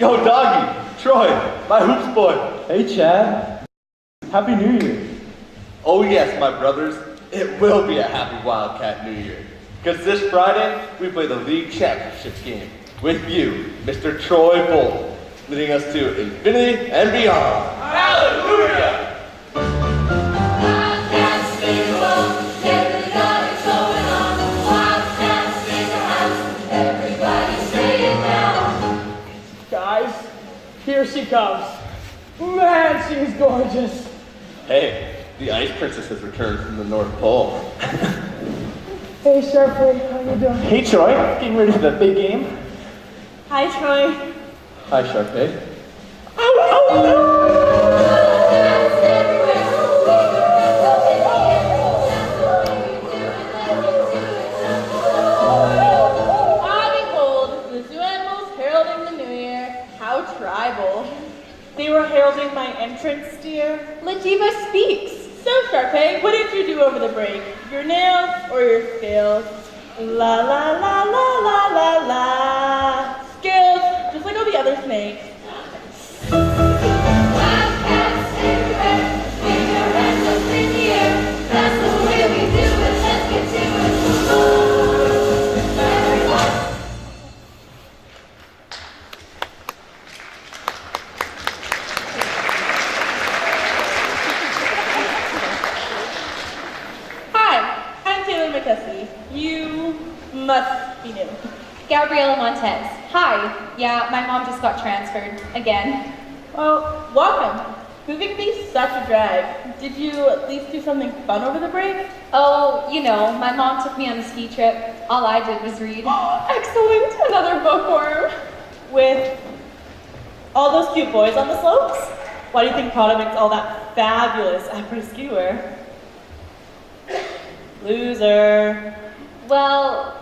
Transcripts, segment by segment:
Yo, Doggy, Troy, my hoops boy. Hey, Chad. Happy New Year. Oh yes, my brothers, it will be a happy Wildcat New Year. Because this Friday, we play the league championship game with you, Mr. Troy Bolton, leading us to infinity and beyond. Hallelujah! Guys, here she comes. Man, she's gorgeous. Hey, the Ice Princess has returned from the North Pole. Hey, Sharpie, how you doing? Hey, Troy. Getting ready for the big game? Hi, Troy. Hi, Sharpay. They were heralding my entrance, dear. Lajiva speaks. So, Sharpay, what did you do over the break? Your nails or your skills? La la la la la la la. Skills, just like all the other snakes. Wildcats everywhere, swing your hands up in the air. That's the way we do it. Let's get to it. Everyone. You must be new. Gabriela Montez. Hi. Yeah, my mom just got transferred again. Well, welcome. Moving can be such a drag. Did you at least do something fun over the break? Oh, you know, my mom took me on a ski trip. All I did was read. Oh, excellent. Another bookworm. With all those cute boys on the slopes? Why do you think Prada makes all that fabulous après-ski wear? Loser. Well,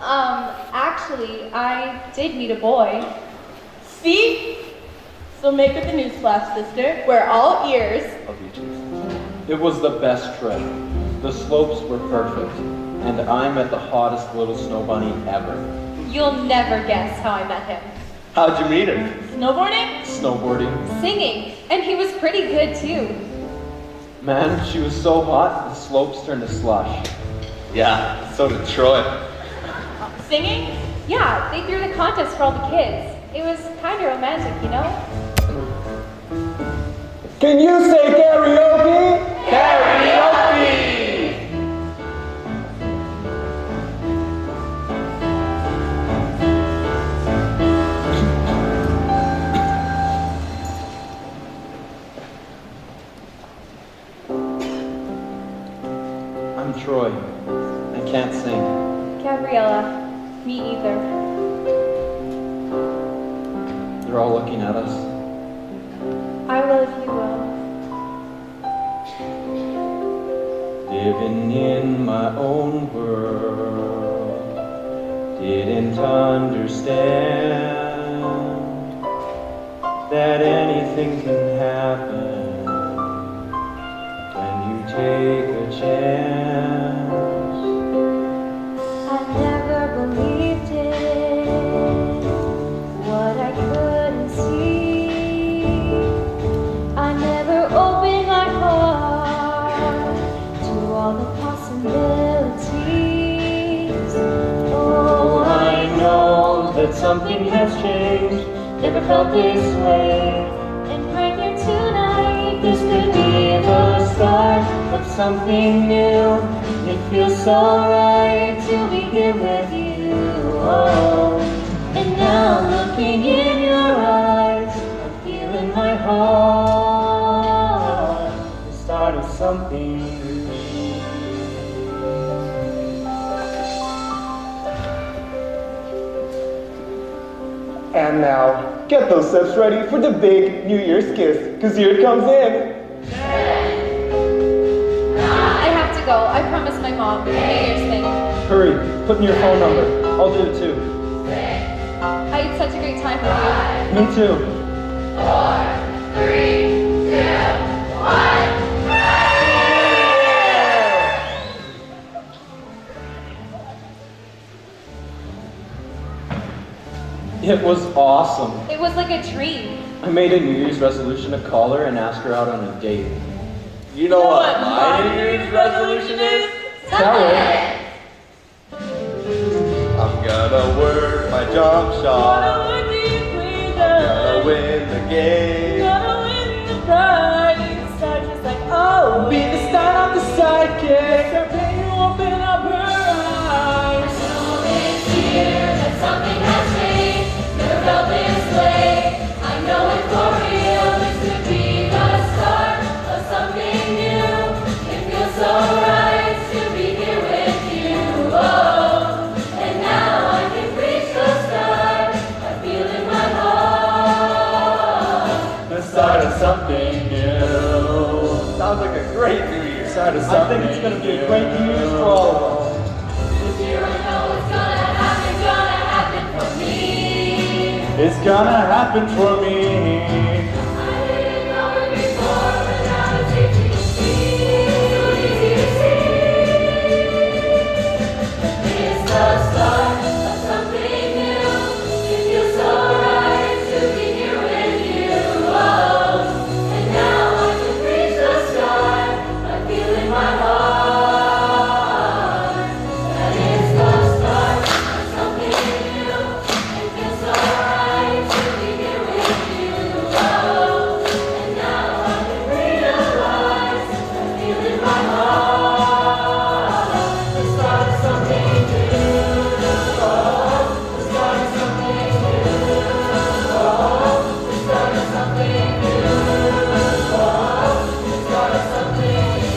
actually, I did meet a boy. See? So make it the newsflash, sister. We're all ears. It was the best trip. The slopes were perfect. And I met the hottest little snow bunny ever. You'll never guess how I met him. How'd you meet her? Snowboarding? Snowboarding. Singing. And he was pretty good, too. Man, she was so hot, the slopes turned to slush. Yeah, so did Troy. Singing? Yeah, they threw the contest for all the kids. It was kind of romantic, you know? Can you say karaoke? Karaoke! I'm Troy. I can't sing. Gabriella. Me either. They're all looking at us. I will if you will. Living in my own world, didn't understand that anything can happen when you take a chance. I never believed it, what I couldn't see. I never opened my heart to all the possibilities. Oh, I know that something has changed, never felt this way. and right here tonight, This could be the start of something new. It feels so right to begin with you. Oh. and now looking in your eyes, I'm feeling my heart, the start of something new. And now, get those steps ready for the big New Year's kiss, because here it comes in. I have to go. I promised my mom. The New Year's thing. Hurry, put in your phone number. I'll do it too. I had such a great time with you. Me too. 4, 3, 2, 1. It was awesome. It was like a dream. I made a New Year's resolution to call her and ask her out on a date. You know what my New Year's resolution is? Tell her. I'm gonna work my jump shot. I'm gonna win the game. Be the star of the sidekick. Champagne will open up her eyes. This year that something has changed. Never felt this way. I know it for real. This could be the start of something new. It feels so right to be here with you. Oh, and now I can reach the start. I feel in my heart. The start of something new. Sounds like a great New Year. I think it's going to be a great New Year's for all of us. This year I know it's gonna happen for me. It's gonna happen for me. I didn't know it before, but now it's easy to see. So easy to see. It's the start of something new. It feels so right to be here with you. Oh, and now I can reach the sky. I feel in my heart that it's the start of something new. It feels so right to be here with you. Oh, and now I can realize I feel in my heart the start of something new. Oh, the start of something new. Oh, the start of something new. Oh, the start of something new.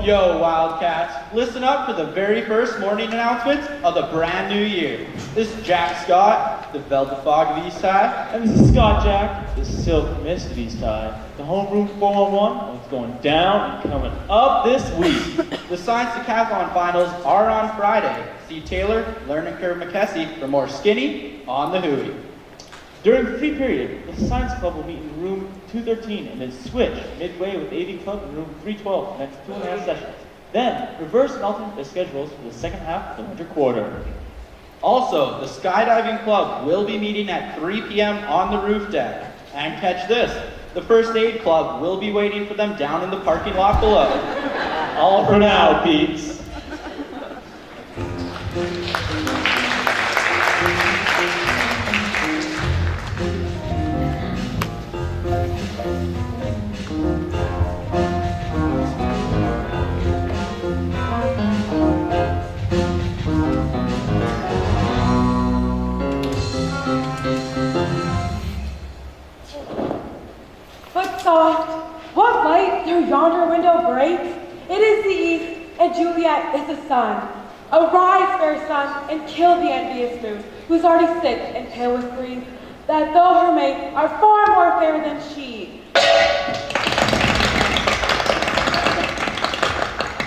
Yo, Wildcats. Listen up for the very first morning announcements of the brand new year. This is Jack Scott, the Velvet Fog of Eastside. And this is Scott Jack, the Silk Mist of Eastside. The Homeroom 411, what's going down and coming up this week. The Science Decathlon finals are on Friday. See Taylor, Learning Curve McKessie for more skinny on the Hooey. During the free period, the Science Club will meet in room 213 and then switch midway with the AV Club in room 312 for the next 2.5 sessions. Then, reverse and alternate their schedules for the second half of the winter quarter. Also, the Skydiving Club will be meeting at 3 p.m. on the roof deck. And catch this, the First Aid Club will be waiting for them down in the parking lot below. All for now, peeps. But soft, what light through yonder window breaks? It is the east, and Juliet is the sun. Arise, fair sun, and kill the envious moon, who's already sick and pale with grief, that though her mates are far more fair than she.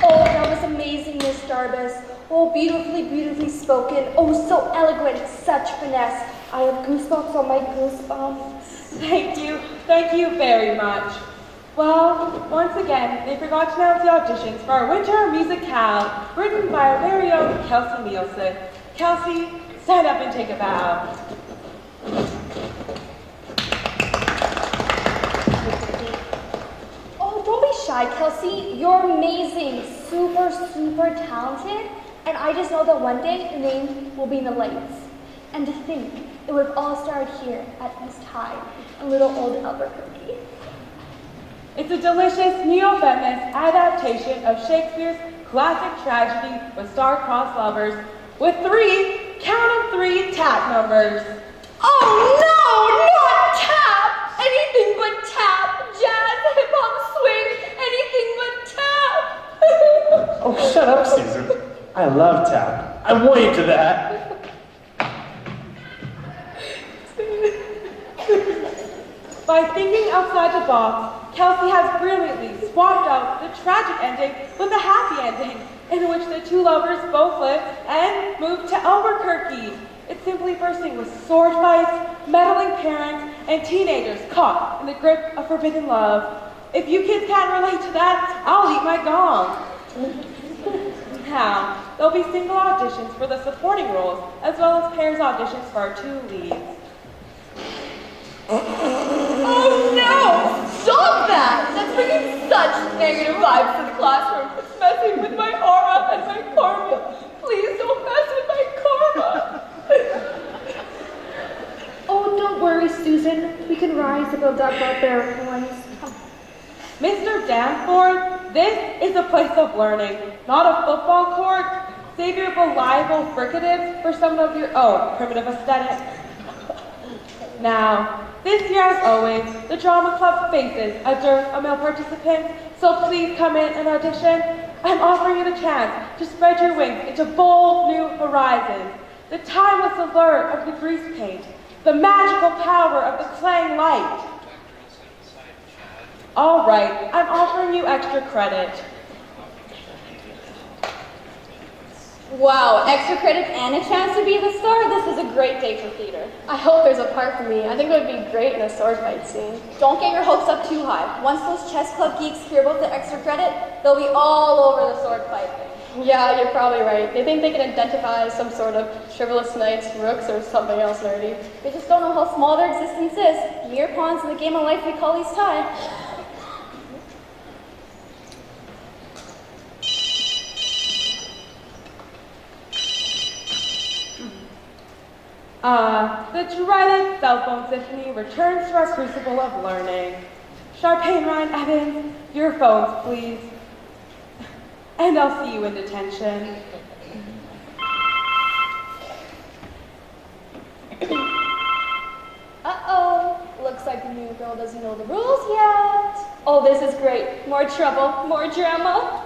Oh, that was amazing, Miss Darbus. Oh, beautifully spoken. Oh, so eloquent, such finesse. I have goosebumps on my goosebumps. Thank you very much. Well, once again, they forgot to announce the auditions for our winter musicale, written by our very own Kelsey Nielsen. Kelsey, stand up and take a bow. Oh, don't be shy, Kelsey. You're amazing, super talented. And I just know that one day your name will be in the lights. And to think, it would have all started here at East High, a little old Albuquerque. It's a delicious neo-feminist adaptation of Shakespeare's classic tragedy with star-crossed lovers, with 3, count 'em 3, tap numbers. Oh no, not tap! Anything but tap! Jazz, Shut up, Susan. I love tap. I'm way into that. By thinking outside the box, Kelsey has brilliantly swapped out the tragic ending with a happy ending, in which the two lovers both live and move to Albuquerque. It's simply bursting with sword fights, meddling parents, and teenagers caught in the grip of forbidden love. If you kids can't relate to that, I'll eat my gong. Now, there'll be single auditions for the supporting roles, as well as pairs auditions for our two leads. Oh no! Stop that! That's bringing such negative vibes to the classroom. It's messing with my aura and my karma. Please don't mess with my karma. Oh, don't worry, Susan. We can rise above that barbaric noise. Mr. Danforth, this is a place of learning, not a football court. Save your reliable fricatives for some of your own primitive aesthetic. Now, this year, as always, the drama club faces a dearth of male participants, so please come in and audition. I'm offering you the chance to spread your wings into bold new horizons. The timeless allure of the grease paint, the magical power of the clang light. All right, I'm offering you extra credit. Wow, extra credit and a chance to be the star? This is a great day for theater. I hope there's a part for me. I think it would be great in a sword fight scene. Don't get your hopes up too high. Once those chess club geeks hear about the extra credit, they'll be all over the sword fight thing. Yeah, you're probably right. They think they can identify as some sort of chivalrous knights, rooks, or something else nerdy. They just don't know how small their existence is. Mere pawns in the game of life we call these tie. The dreaded cell phone symphony returns to our crucible of learning. Sharpay Ryan Evans, your phones, please. And I'll see you in detention. Uh-oh. Looks like the new girl doesn't know the rules yet. Oh, this is great. More trouble, more drama.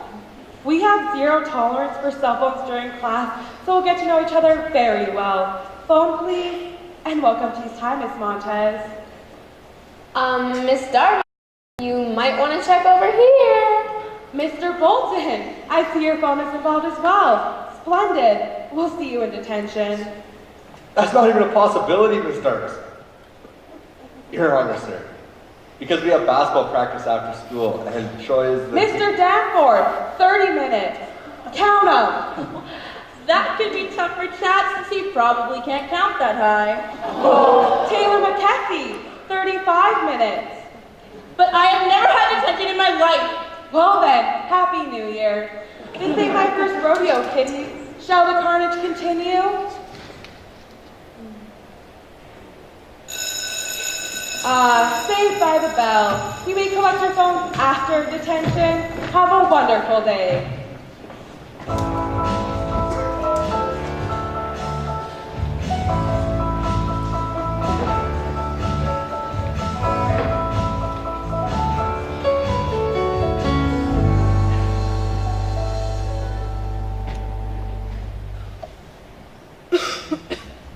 We have zero tolerance for cell phones during class, so we'll get to know each other very well. Phone, please, and welcome to his time, Miss Montez. Miss Darby, you might want to check over here. Mr. Bolton, I see your phone is involved as well. Splendid. We'll see you in detention. That's not even a possibility, Miss Starks. Your Honor, sir. Because we have basketball practice after school, and Troy is the... Mr. Danforth, 30 minutes. Count 'em. That could be tough for Chad since he probably can't count that high. Taylor McKessie, 35 minutes. But I have never had detention in my life. Well then, Happy New Year. This ain't my first rodeo, kiddies. Shall the carnage continue? Saved by the bell. You may collect your phones after detention. Have a wonderful day.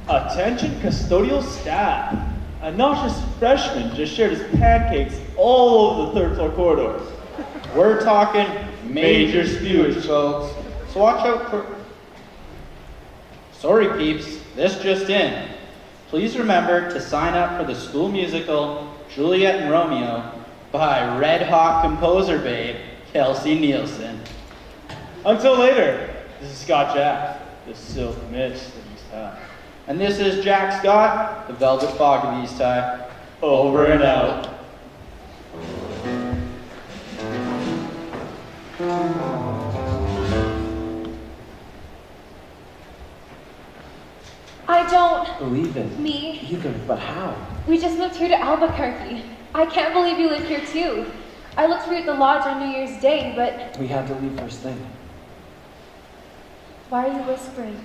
Attention custodial staff. A nauseous freshman just shared his pancakes all over the third floor corridor. We're talking major spewage, folks. So watch out for... Sorry, peeps. This just in. Please remember to sign up for the school musical Juliet and Romeo by red-hot composer babe Kelsey Nielsen. Until later, this is Scott Jack, the silk mist of East High. And this is Jack Scott, the velvet fog of East High. Over and out. I don't. Believe in Me. either, but how? We just moved here to Albuquerque. I can't believe you live here too. I looked for you at the lodge on New Year's Day, but We had to leave first thing. why are you whispering?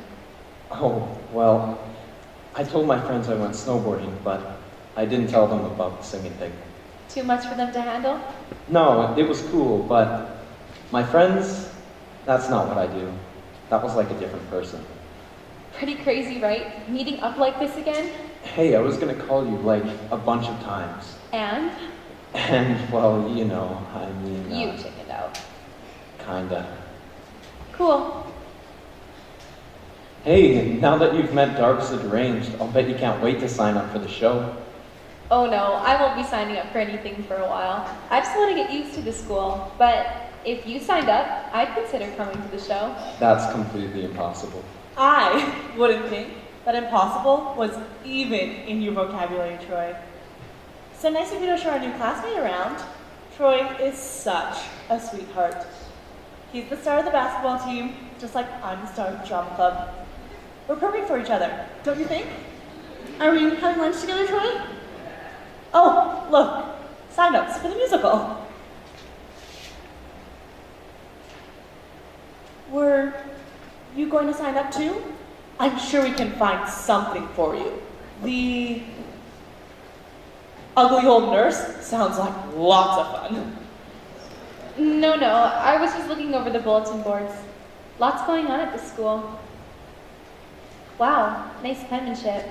Oh, well, I told my friends I went snowboarding, but I didn't tell them about the singing thing. Too much for them to handle? No, it was cool, but my friends, That's not what I do. That was like a different person. Pretty crazy, right? Meeting up like this again? Hey, I was gonna call you like a bunch of times. And? And, well, you know, I mean... You chickened out. Kinda. Cool. Hey, now that you've met Darks the Deranged, I'll bet you can't wait to sign up for the show. Oh no, I won't be signing up for anything for a while. I just want to get used to the school. But if you signed up, I'd consider coming to the show. That's completely impossible. I wouldn't think that impossible was even in your vocabulary, Troy. So nice of you to show our new classmate around. Troy is such a sweetheart. He's the star of the basketball team, just like I'm the star of the drama club. We're perfect for each other, don't you think? Are we having lunch together, Troy? Oh, look, sign-ups for the musical. Were you going to sign up too? I'm sure we can find something for you. The ugly old nurse sounds like lots of fun. No, I was just looking over the bulletin boards. Lots going on at the school. Wow, nice penmanship.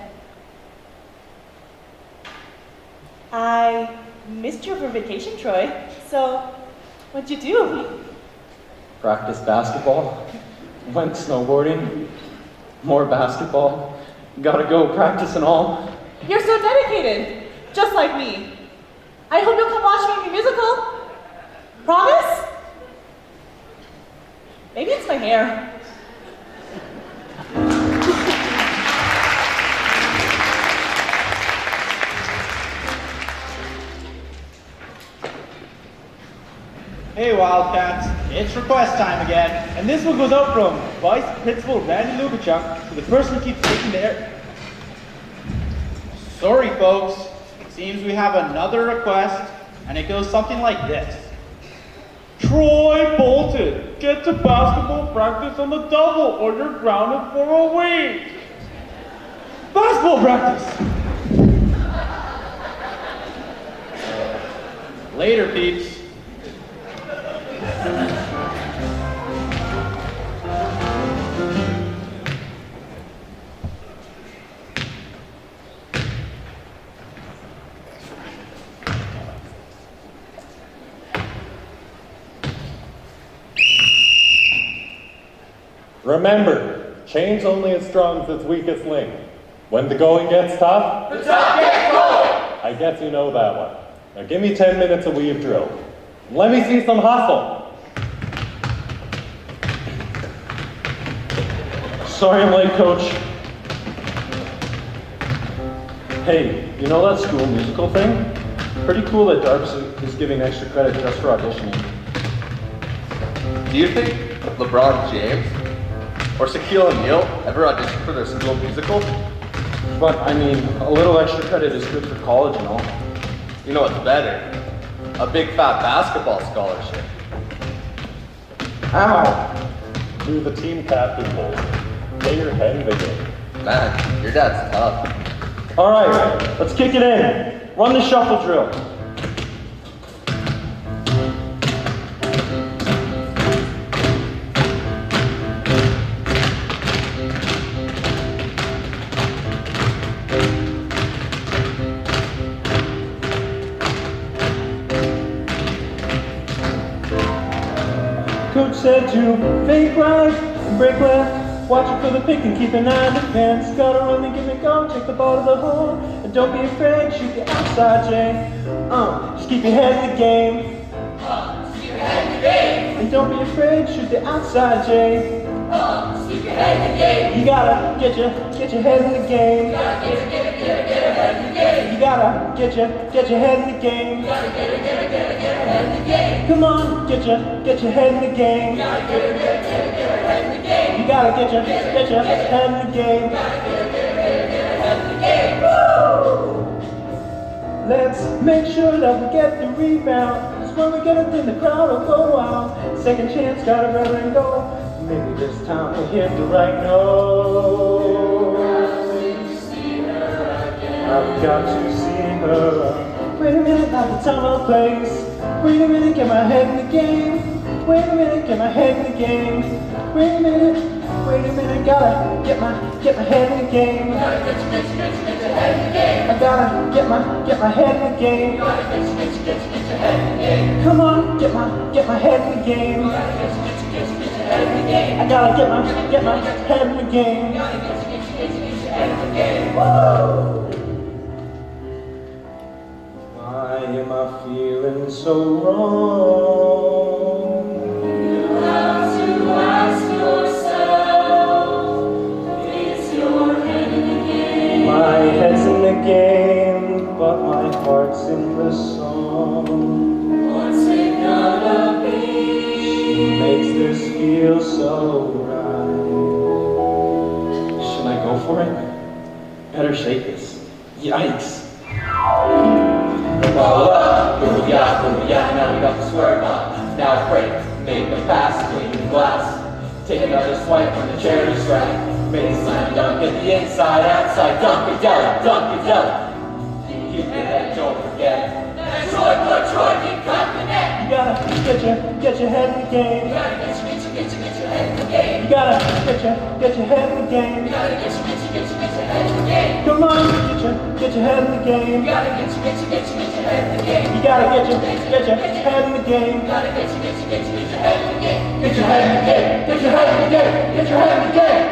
I missed you for vacation, Troy. So, what'd you do? Practice basketball, went snowboarding, more basketball, gotta go practice and all. You're so dedicated, just like me. I hope you'll come watch me in your musical. Promise? Maybe it's my hair. Hey Wildcats, it's request time again, and this one goes out from Vice Principal Randy Lubachuk to the person who keeps taking the air. Sorry folks, seems we have another request, and it goes something like this. Troy Bolton, get to basketball practice on the double or you're grounded for a week. Basketball practice! Later peeps. Remember, chain's only as strong as its weakest link. When the going gets tough, The tough gets going! I guess you know that one. Now give me 10 minutes of weave drill. Let me see some hustle. Sorry I'm late, Coach. Hey, you know that school musical thing? Pretty cool that Darks is giving extra credit just for auditioning. Do you think LeBron James or Shaquille O'Neal ever auditioned for their school musical? But, I mean, a little extra credit is good for college and all. You know what's better? A big fat basketball scholarship. Ow! To the team captain, Bolton. Get your head in the game. Man, your dad's tough. All right, let's kick it in. Run the shuffle drill. Coach said to fake right, break left, watch it for the pick and keep an eye on defense. Gotta run and give it go, take the ball to the hole, and don't be afraid, shoot the outside, Jay. Just keep your head in the game. Just keep your head in the game. And don't be afraid, shoot the outside, Jay. Just keep your head in the game. You gotta get your head in the game. You gotta get your head in the game. You gotta get your head in the game. You gotta get your head in the game. Come on, get your head in the game. You gotta get your head in the game. You gotta get your head in the game. You gotta get your head in the game. Woo! Let's make sure that we get the rebound. 'Cause when we get it, then the crowd will go wild. Second chance, gotta grab and go. Maybe this time we'll hit the right note. I've got to see her. Wait a minute, not the time or place. Wait a minute, get my head in the game. wait a minute, get my head in the game. Wait a minute, gotta get my head in the game. I gotta get my head in the game. Come on, get my head in the game. I gotta get my head in the game. Woo! Why am I feeling so wrong? You have to ask yourself, is your head in the game? My head's in the game, but my heart's in the song. What's it gonna be? She makes this feel so right. Should I go for it? Better shake this. Yikes. Booyah, now we got the square knot. Now break, make a pass, clean the glass. Take another swipe from the charity stripe. Make a slam dunk at the inside, outside, Dunkadella. Keep your head, don't forget. Troy, keep cutting the net. You gotta get your head in the game. You gotta get your head in the game. You gotta get your head in the game. You gotta get your head in the game. Come on, get your head in the game. You gotta get your head in the game. You gotta get your head in the game. You gotta get your head in the game. Get your head in the game. Get your head in the game. Get your head in the game.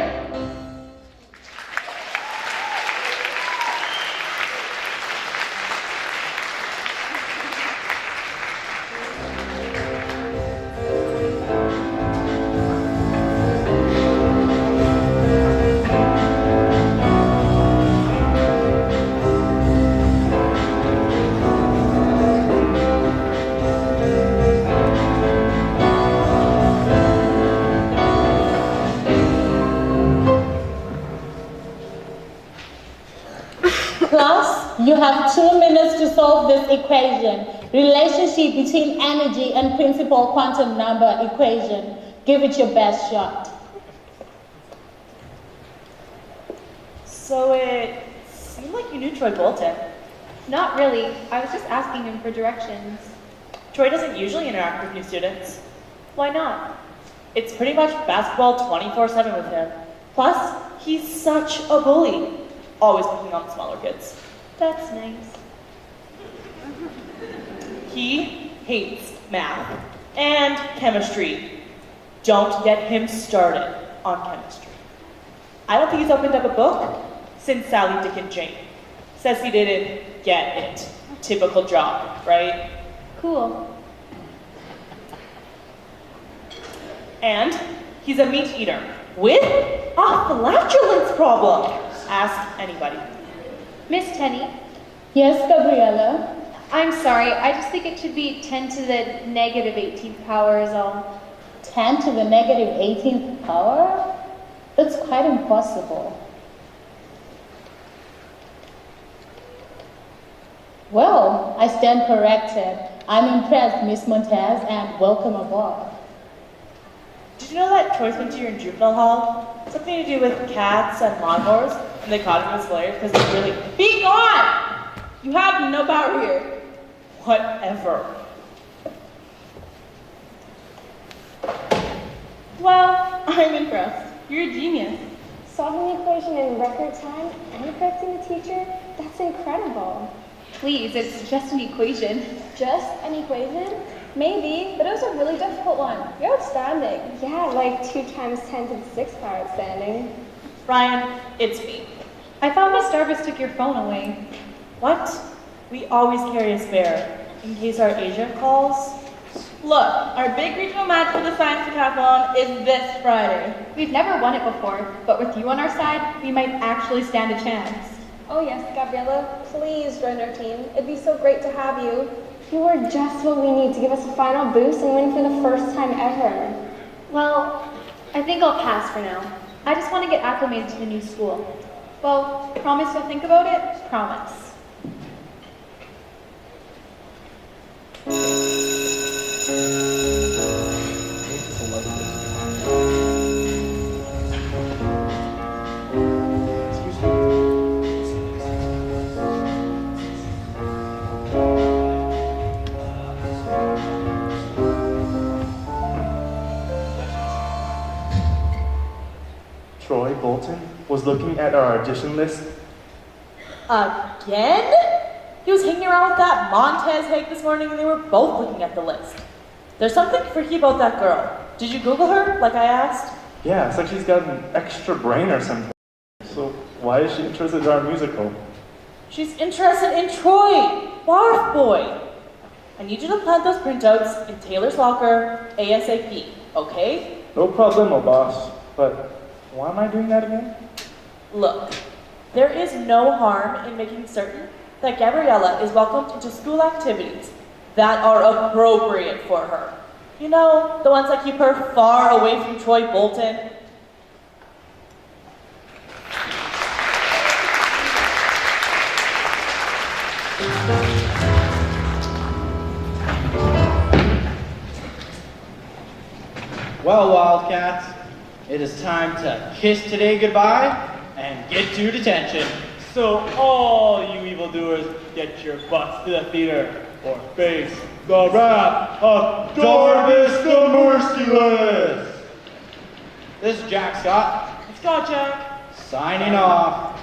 Class, you have 2 minutes to solve this equation. Relationship between energy and principal quantum number equation. Give it your best shot. So it seemed like you knew Troy Bolton. Not really. I was just asking him for directions. Troy doesn't usually interact with new students. Why not? It's pretty much basketball 24/7 with him. Plus, he's such a bully. Always picking on the smaller kids. That's nice. He hates math and chemistry. Don't get him started on chemistry. I don't think he's opened up a book since Sally, Dick, and Jane. Says he didn't get it. Typical job, right? Cool. And he's a meat eater with a flatulence problem. Ask anybody. Miss Tenny, Yes, Gabriella? I'm sorry. I just think it should be 10 to the negative 18th power is all. 10 to the negative 18th power? That's quite impossible. Well, I stand corrected. I'm impressed, Miss Montez, and welcome aboard. Did you know that Troy's been to your juvenile hall? Something to do with cats and lawnmowers? And they caught him as lawyers because they really... Be gone! You have no power here. Whatever. Well, I'm impressed. You're a genius. Solving the equation in record time and correcting the teacher? That's incredible. Please, it's just an equation. Just an equation? Maybe, but it was a really difficult one. You're outstanding. Yeah, like 2 times 10 to the 6th power outstanding. Ryan, it's me. I thought Miss Darvis took your phone away. What? We always carry a spare, in case our agent calls. Look, our big regional match for the science decathlon is this Friday. We've never won it before, but with you on our side, we might actually stand a chance. Oh yes, Gabriella, please join our team. It'd be so great to have you. You are just what we need to give us a final boost and win for the first time ever. Well, I think I'll pass for now. I just want to get acclimated to the new school. Well, promise you'll think about it? Promise. looking at our audition list. Again? He was hanging around with that Montez Haig this morning and they were both looking at the list. There's something freaky about that girl. Did you Google her, like I asked? Yeah, it's like she's got an extra brain or something. So why is she interested in our musical? She's interested in Troy, Barf Boy. I need you to plant those printouts in Taylor's locker ASAP, okay? No problemo, boss. But why am I doing that again? Look, there is no harm in making certain that Gabriella is welcomed into school activities that are appropriate for her. You know, the ones that keep her far away from Troy Bolton. Well, Wildcats, it is time to kiss today goodbye and get to detention. So all you evildoers, get your butts to the theater or face the wrath of Jarvis the Merciless. This is Jack Scott. It's got Jack. Signing off.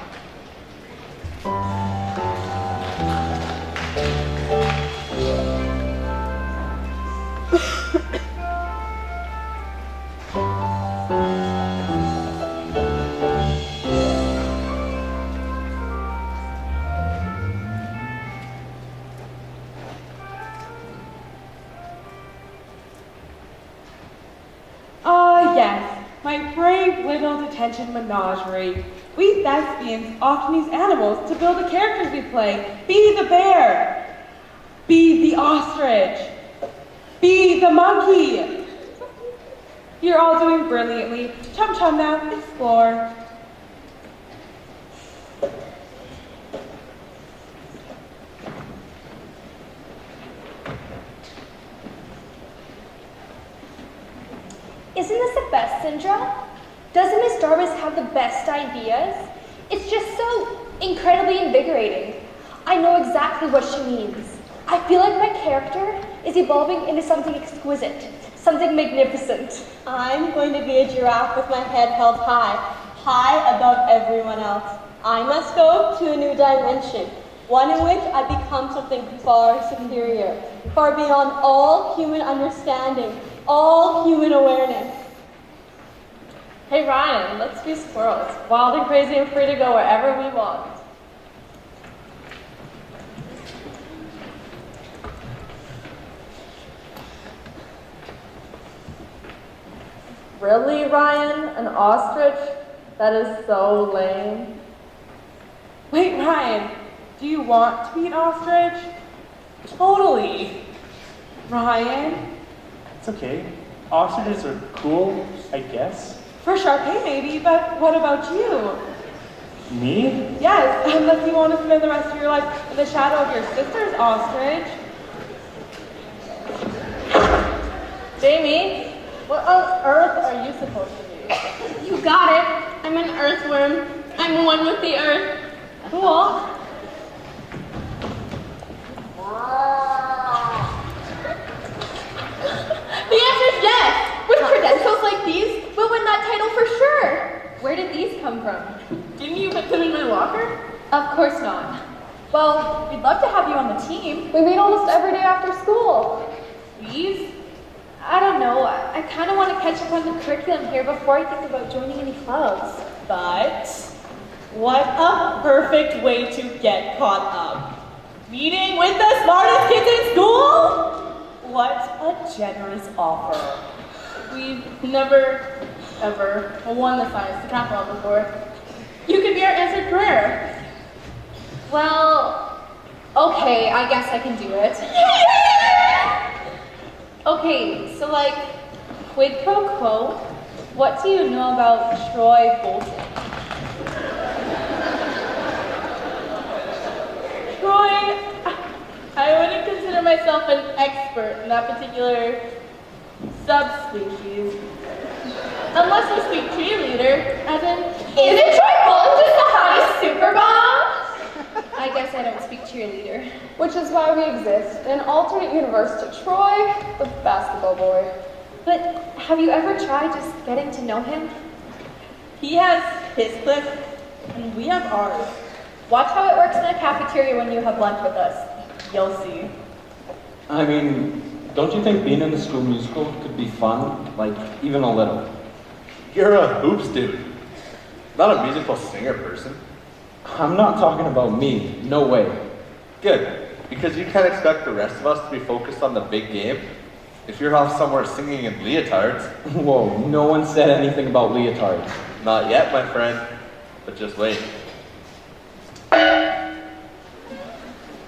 Yes, my brave little detention menagerie. We thespians often use animals to build the characters we play. Be the bear. Be the ostrich. Be the monkey. You're all doing brilliantly. Chum chum now, explore. Isn't this the best, Syndra? Doesn't Miss Darvis have the best ideas? It's just so incredibly invigorating. I know exactly what she means. I feel like my character is evolving into something exquisite, something magnificent. I'm going to be a giraffe with my head held high, high above everyone else. I must go to a new dimension, one in which I become something far superior, far beyond all human understanding, all human awareness. Hey Ryan, let's be squirrels. Wild and crazy and free to go wherever we want. Really, Ryan? An ostrich? That is so lame. Wait, Ryan, do you want to be an ostrich? Totally. Ryan? It's okay. Ostriches are cool, I guess. For Sharpay maybe, but what about you? Me? Yes, unless you want to spend the rest of your life in the shadow of your sister's ostrich. Jamie, what on earth are you supposed to be? You got it. I'm an earthworm. I'm one with the earth. Cool. The answer is yes. With credentials like these, we'll win that title for sure. Where did these come from? Didn't you put them in my locker? Of course not. Well, we'd love to have you on the team. We meet almost every day after school. Please? I don't know. I kind of want to catch up on the curriculum here before I think about joining any clubs. But what a perfect way to get caught up. Meeting with the smartest kids in school? What a generous offer. We've never, ever won the science decathlon before. You could be our answered prayer. Well, okay, I guess I can do it. Okay, so like, quid pro quo, what do you know about Troy Bolton? Troy, I wouldn't consider myself an expert in that particular subspecies. Unless you speak cheerleader, as in... Isn't Troy Bolton just the hottest super bomb? I guess I don't speak cheerleader. Which is why we exist, an alternate universe to Troy, the basketball boy. But have you ever tried just getting to know him? He has his clique, And we have ours. Watch how it works in a cafeteria when you have lunch with us. You'll see. I mean, don't you think being in the school musical could be fun? Like, even a little? You're a hoops dude, not a musical singer person. I'm not talking about me. No way. Good, because you can't expect the rest of us to be focused on the big game if you're off somewhere singing in leotards. Whoa, no one said anything about leotards. Not yet, my friend, but just wait.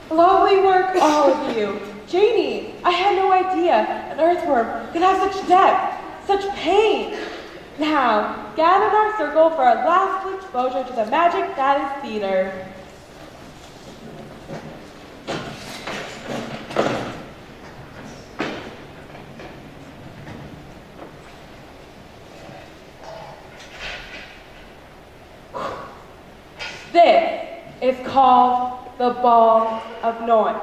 Lovely work, all of you. Janie, I had no idea an earthworm could have such depth, such pain. Now, gather in our circle for our last exposure to the magic that is theater. This is called the ball of noise.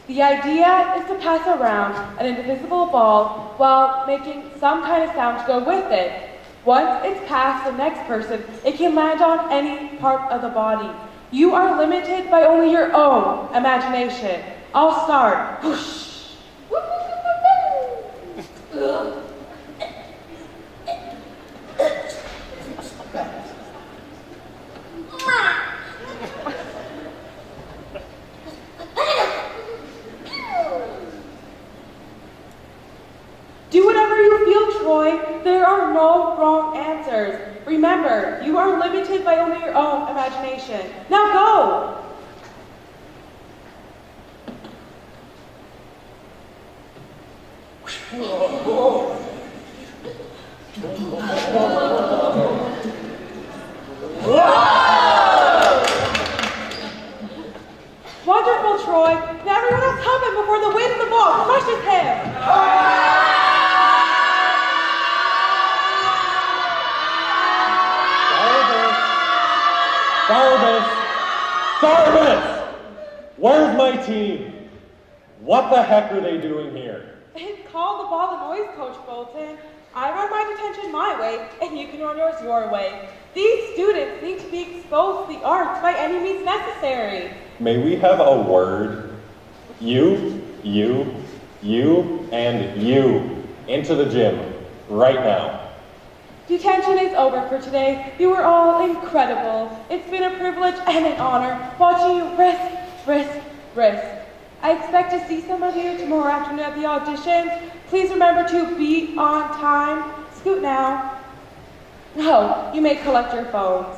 The idea is to pass around an indivisible ball while making some kind of sound to go with it. Once it's past the next person, it can land on any part of the body. You are limited by only your own imagination. I'll start. Whoosh. Do whatever you feel, Troy. There are no wrong answers. Remember, you are limited by only your own imagination. Now go! Wonderful, Troy. Now everyone else help him before the wind of the ball crushes him. Darbus! Where's my team? What the heck are they doing here? It's called the ball of noise, Coach Bolton. I run my detention my way, and you can run yours your way. These students need to be exposed to the arts by any means necessary. May we have a word? You, and you. Into the gym. Right now. Detention is over for today. You were all incredible. It's been a privilege and an honor watching you risk. I expect to see some of you tomorrow afternoon at the auditions. Please remember to be on time. Scoot now. Oh, you may collect your phones.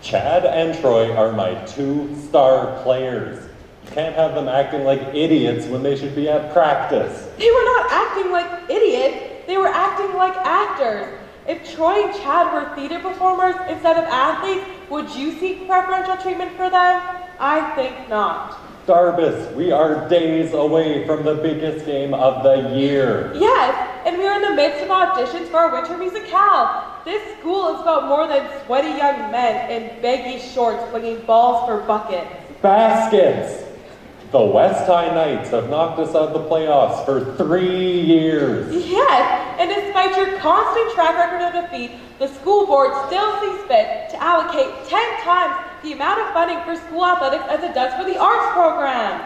Chad and Troy are my 2-star players. You can't have them acting like idiots when they should be at practice. They were not acting like idiots. They were acting like actors. If Troy and Chad were theater performers instead of athletes, would you seek preferential treatment for them? I think not. Darbus, we are days away from the biggest game of the year. Yes, and we are in the midst of auditions for our winter musicale. This school is about more than sweaty young men in baggy shorts flinging balls for buckets. Baskets! The West High Knights have knocked us out of the playoffs for 3 years. Yes, and despite your constant track record of defeat, the school board still sees fit to allocate 10 times the amount of funding for school athletics as it does for the arts programs.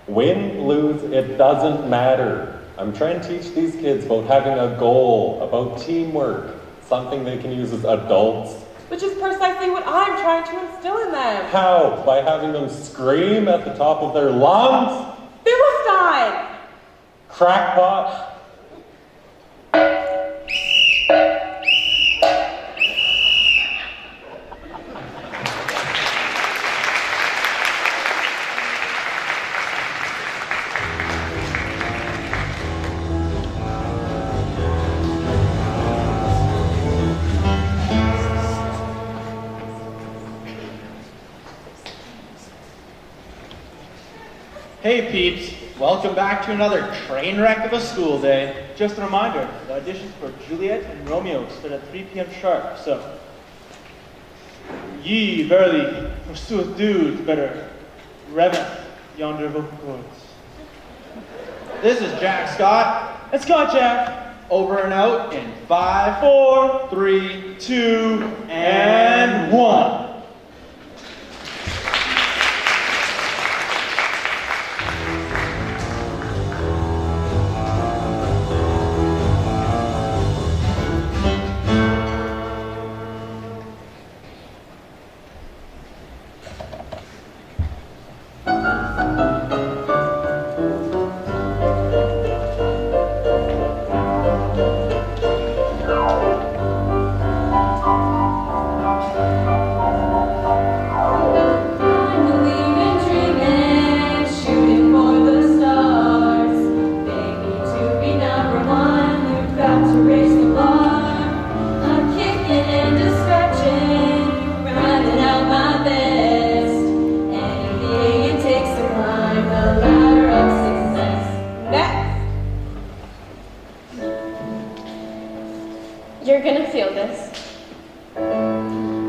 Win, lose, it doesn't matter. I'm trying to teach these kids about having a goal, about teamwork, something they can use as adults. Which is precisely what I'm trying to instill in them. How? By having them scream at the top of their lungs? Philistine! Crackpot? Hey peeps, welcome back to another train wreck of a school day. Just a reminder, the auditions for Juliet and Romeo start at 3 p.m. sharp, so ye verily pursueth dudes better reverence yonder vocal cords. This is Jack Scott. And Scott Jack. Over and out in 5, 4, 3, 2, and 1. You're gonna feel this.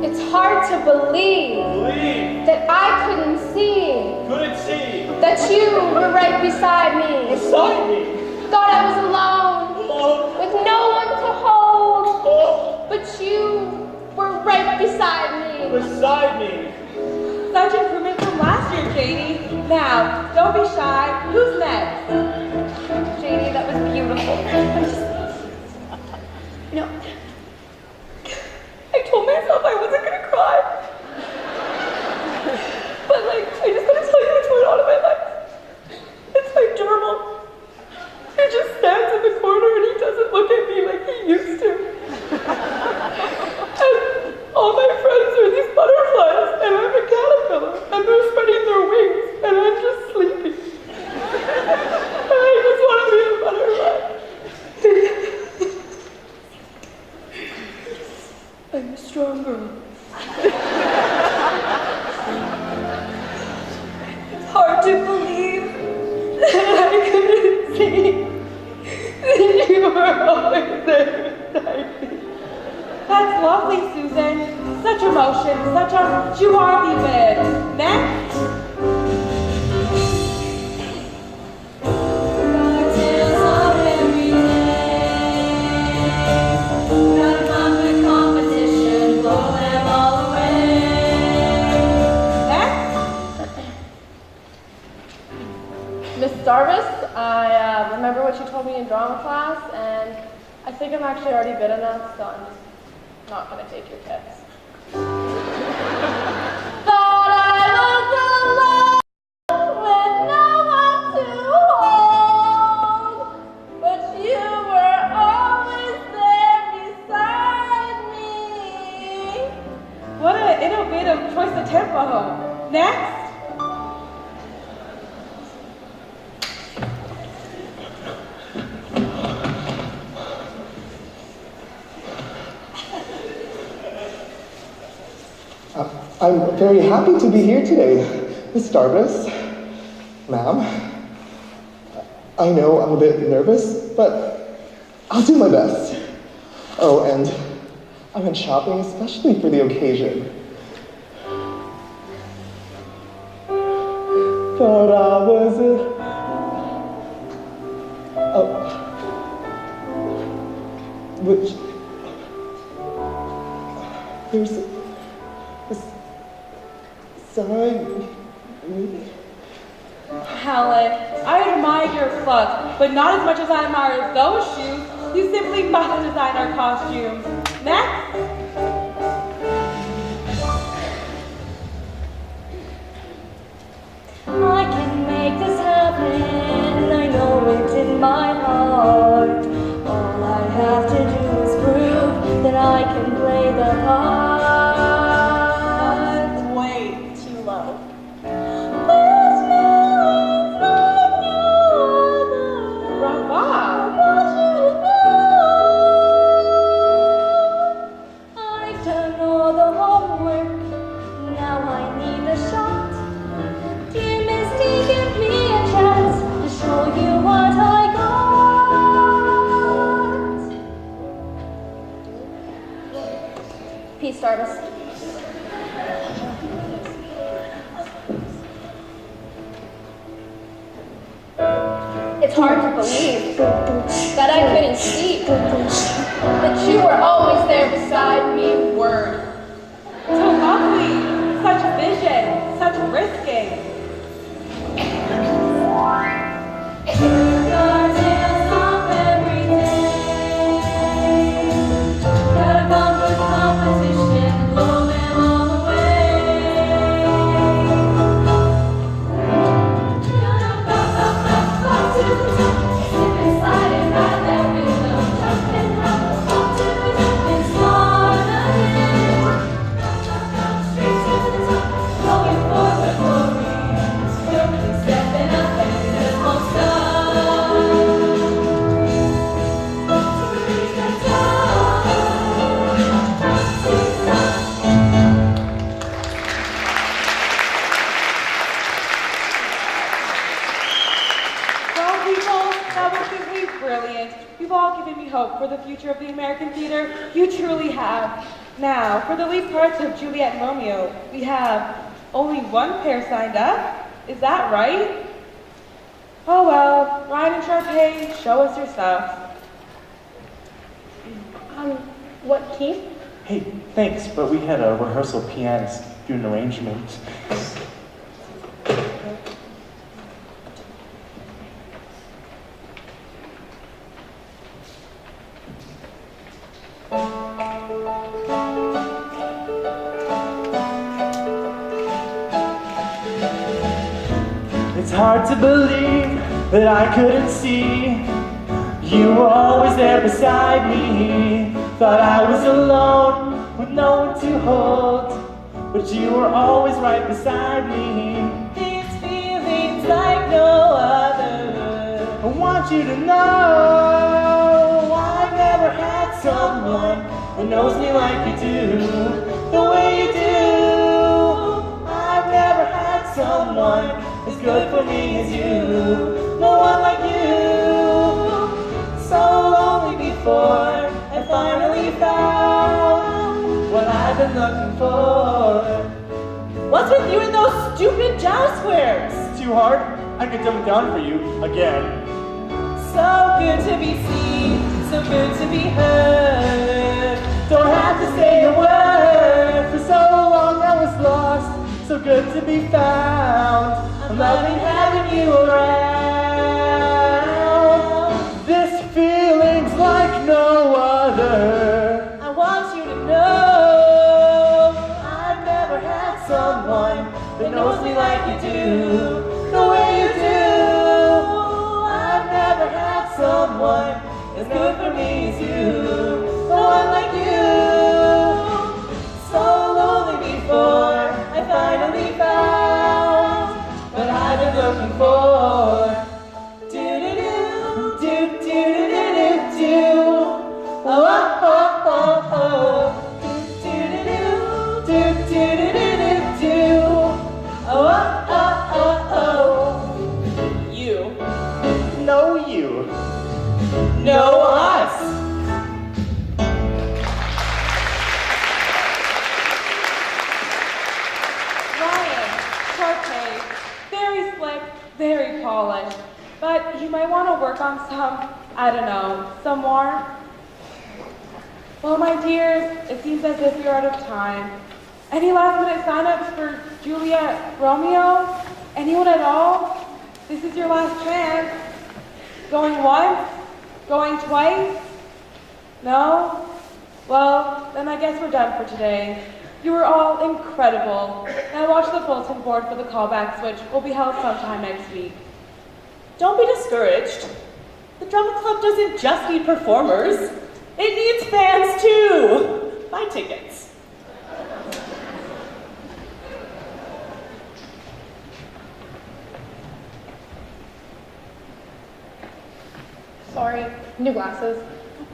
It's hard to believe that I couldn't see that you were right beside me. Thought I was alone, with no one to hold, but you were right beside me. Such improvement from last year, Janie. Now, don't be shy. Who's next? Janie, that was beautiful. I told myself I wasn't gonna cry. But I just gotta tell you what's going on in my life. It's my gerbil. He just stands in the corner and he doesn't look at me like he used to. And all my friends are these butterflies, and I'm a caterpillar, and they're spreading their wings, and I'm just sleeping. And I just want to be a butterfly. I'm a strong girl. It's hard to believe that I couldn't see that you were always there beside me. That's lovely, Susan. Such emotion, such a joie de vivre. Next. Miss Starvis, I remember what you told me in drama class, and I think I'm actually already good enough, so I'm just not going to take your tips. Thought I was alone with no one to hold, but you were always there beside me. What an innovative choice of tempo. Next. I'm very happy to be here today, Miss Starvis. Ma'am, I know I'm a bit nervous, but I'll do my best. Oh, and I went shopping especially for the occasion. Thought I was there's this sign. Helen, I admire your pluck, but not as much as I admire those shoes. You simply must design our costumes. Next. I can make this happen, I know it in my heart. All I have to do is prove that I can play the part. Way too low. I've done all the homework, now I need a shot. Dear Misty, give me a chance to show you what I got. It's hard to believe that I couldn't see that you were always there beside me. Word. So lovely. Such vision. Such risking. For the future of the American theater, you truly have. Now, for the lead parts of Juliet and Romeo, we have only one pair signed up. Is that right? Oh well, Ryan and Sharpay, show us your stuff. What key? Hey, thanks, but we had a rehearsal pianist do an arrangement. It's hard to believe that I couldn't see. You were always there beside me. Thought I was alone with no one to hold, but you were always right beside me. These feelings like no other. I want you to know I've never had someone who knows me like you do, the way you do. I've never had someone as good for me as you, no one like you. So lonely before I finally found what I've been looking for. What's with you and those stupid jazz squares? Too hard? I could dumb it down for you again. So good to be seen, so good to be heard. Don't have to say a word. For so long I was lost, so good to be found. I'm loving having you around. This feeling's like no other. I want you to know I've never had someone that knows me like you do, the way you do. I've never had someone as good for me as you, no one like you. So lonely before I finally found what I've been looking for. Do-do-do, do-do-do-do-do. Oh, oh, oh, oh. Do-do-do, do-do-do-do-do. Oh, oh, oh, oh. You. No, you. No, us. Ryan, Sharpay, very slick, very polished, but you might want to work on some more. Well, my dears, it seems as if you're out of time. Any last-minute sign-ups for Juliet, Romeo? Anyone at all? This is your last chance. Going once? Going twice? No? Well, then I guess we're done for today. You were all incredible. Now watch the bulletin board for the callbacks, which will be held sometime next week. Don't be discouraged. The drama club doesn't just need performers. It needs fans too. Buy tickets. Sorry, new glasses.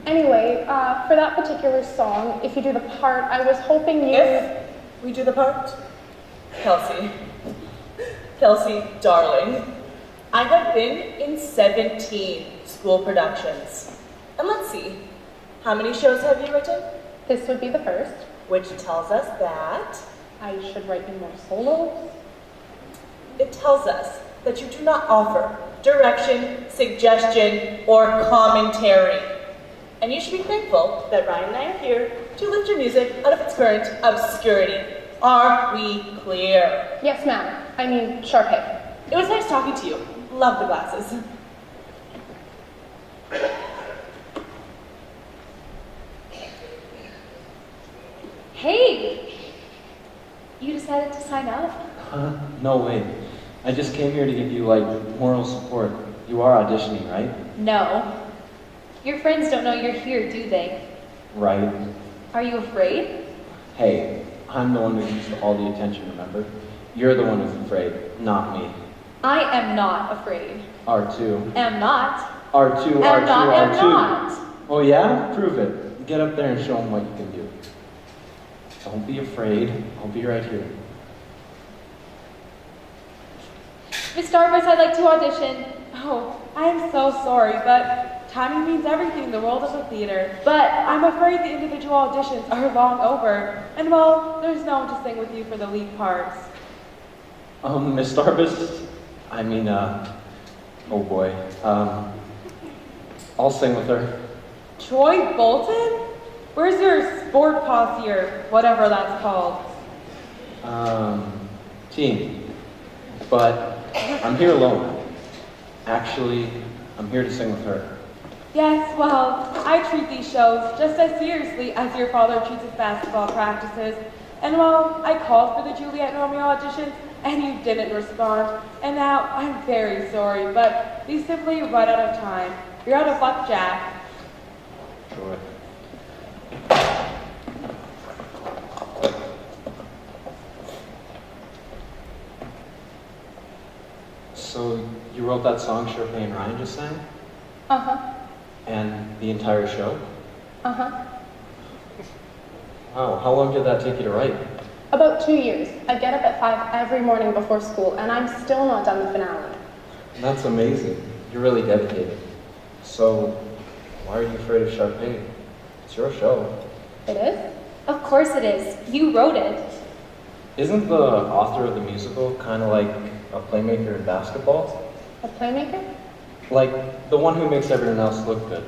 Anyway, for that particular song, if you do the part, I was hoping you... If we do the part? Kelsey, darling, I have been in 17 school productions. And let's see, how many shows have you written? This would be the first. Which tells us that... I should write you more solos. It tells us that you do not offer direction, suggestion, or commentary. And you should be thankful that Ryan and I are here to lift your music out of its current obscurity. Are we clear? Yes, ma'am. I mean, Sharpay. It was nice talking to you. Love the glasses. Hey! You decided to sign up? No way. I just came here to give you, moral support. You are auditioning, right? No. Your friends don't know you're here, do they? Right. Are you afraid? Hey, I'm the one who gets all the attention, remember? You're the one who's afraid, not me. I am not afraid. R2. Am not. R2, Am R2, not, R2. am not. Oh yeah? Prove it. Get up there and show them what you can do. Don't be afraid. I'll be right here. Miss Starbucks, I'd like to audition. Oh, I am so sorry, but timing means everything in the world of the theater. But I'm afraid the individual auditions are long over. And well, there's no one to sing with you for the lead parts. Miss Starbus? Oh boy. I'll sing with her. Troy Bolton? Where's your sport posse or whatever that's called? Team. But I'm here alone. Actually, I'm here to sing with her. Yes, well, I treat these shows just as seriously as your father treats his basketball practices. And well, I called for the Juliet and Romeo auditions, and you didn't respond. And now, I'm very sorry, but we simply run out of time. You're out of luck, Jack. Troy. So, you wrote that song Sharpay and Ryan just sang? Uh-huh. And the entire show? Uh-huh. Wow, how long did that take you to write? About 2 years. I get up at 5 every morning before school, and I'm still not done the finale. That's amazing. You're really dedicated. So, why are you afraid of Sharpay? It's your show. It is? Of course it is. You wrote it. Isn't the author of the musical kind of like a playmaker in basketball? A playmaker? Like the one who makes everyone else look good.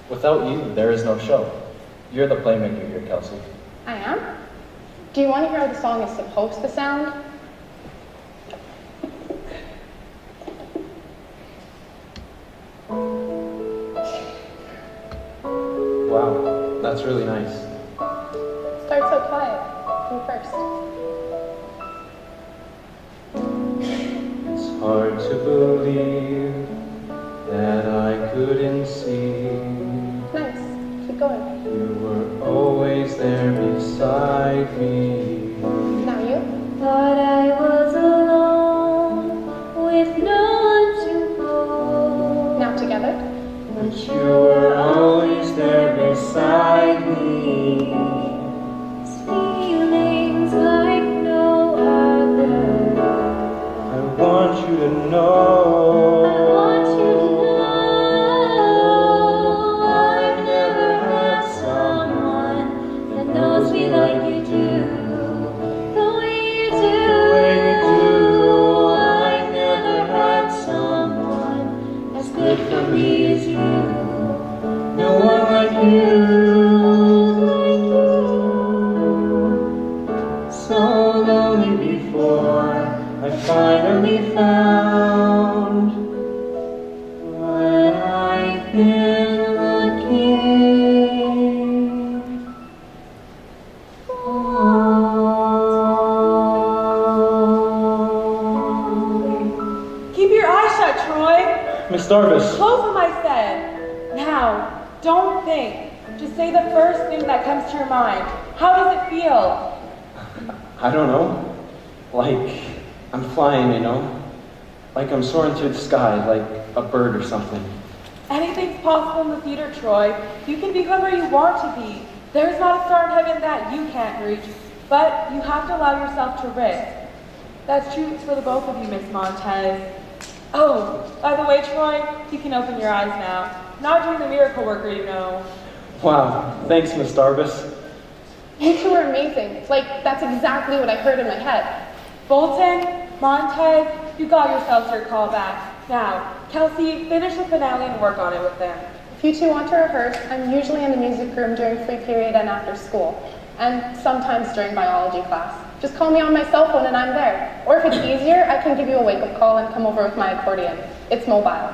Without you, there is no show. You're the playmaker here, Kelsey. I am? Do you want to hear how the song is supposed to sound? Wow, that's really nice. Start so quiet. You first. It's hard to believe that I couldn't see. Nice. Keep going. You were always there beside me. Now you. Thought I was alone with no one to hold. Now together. But you were always there beside me. Feelings like no other. I want you to know. I want you to know I've never had someone that knows me like you do. The way you do. The way you do. I've never had someone as good for me as you. No one like you. So lonely before I finally found what I've been looking for. Keep your eyes shut, Troy. Miss Darvis. Close them, I said. Now, don't think. Just say the first thing that comes to your mind. How does it feel? I don't know. Like I'm flying, you know? Like I'm soaring through the sky, like a bird or something. Anything's possible in the theater, Troy. You can be whoever you want to be. There's not a star in heaven that you can't reach, but you have to allow yourself to risk. That's true for the both of you, Miss Montez. Oh, by the way, Troy, you can open your eyes now. Not doing the miracle worker, you know. Wow, thanks, Miss Darvis. You two are amazing. Like, that's exactly what I heard in my head. Bolton, Montez, you got yourself your call back. Now, Kelsey, finish the finale and work on it with them. If you two want to rehearse, I'm usually in the music room during free period and after school, and sometimes during biology class. Just call me on my cell phone and I'm there. Or if it's easier, I can give you a wake-up call and come over with my accordion. It's mobile.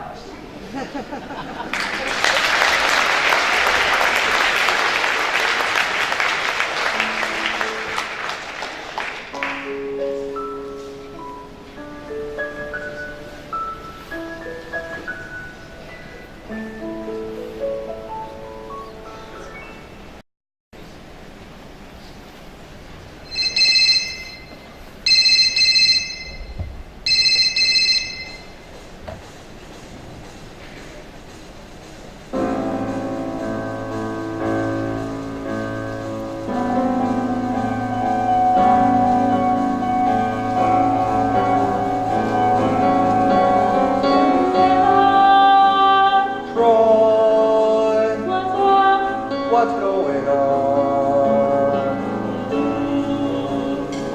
What's going on?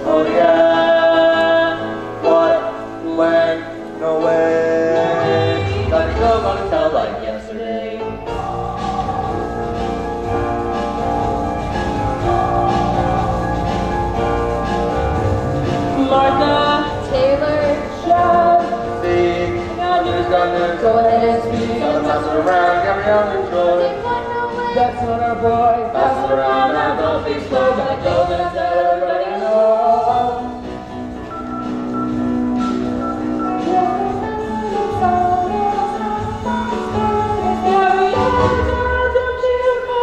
Oh yeah, what, when, no way. Gotta go, gonna tell like yesterday. Martha, Taylor, Sean, See, got news, go ahead and speak. Gotta pass it around, Gabrielle and Troy. That's not our boy. Pass it around now, don't be slow. Gotta go, gonna tell everybody know.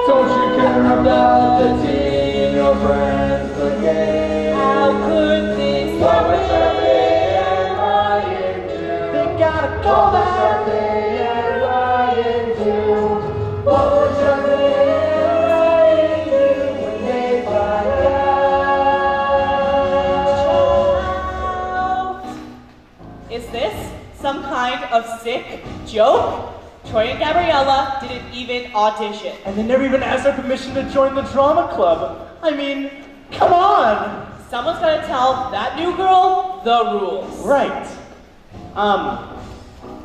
Don't you care about the team, your friends, the game? How could this What was Charlie and Ryan do? They gotta go What was back. Charlie and Ryan do? What would Charlie and Ryan do when they find out? Is this some kind of sick joke? Troy and Gabriella didn't even audition. And they never even asked our permission to join the drama club. I mean, come on. Someone's gonna tell that new girl the rules. Right.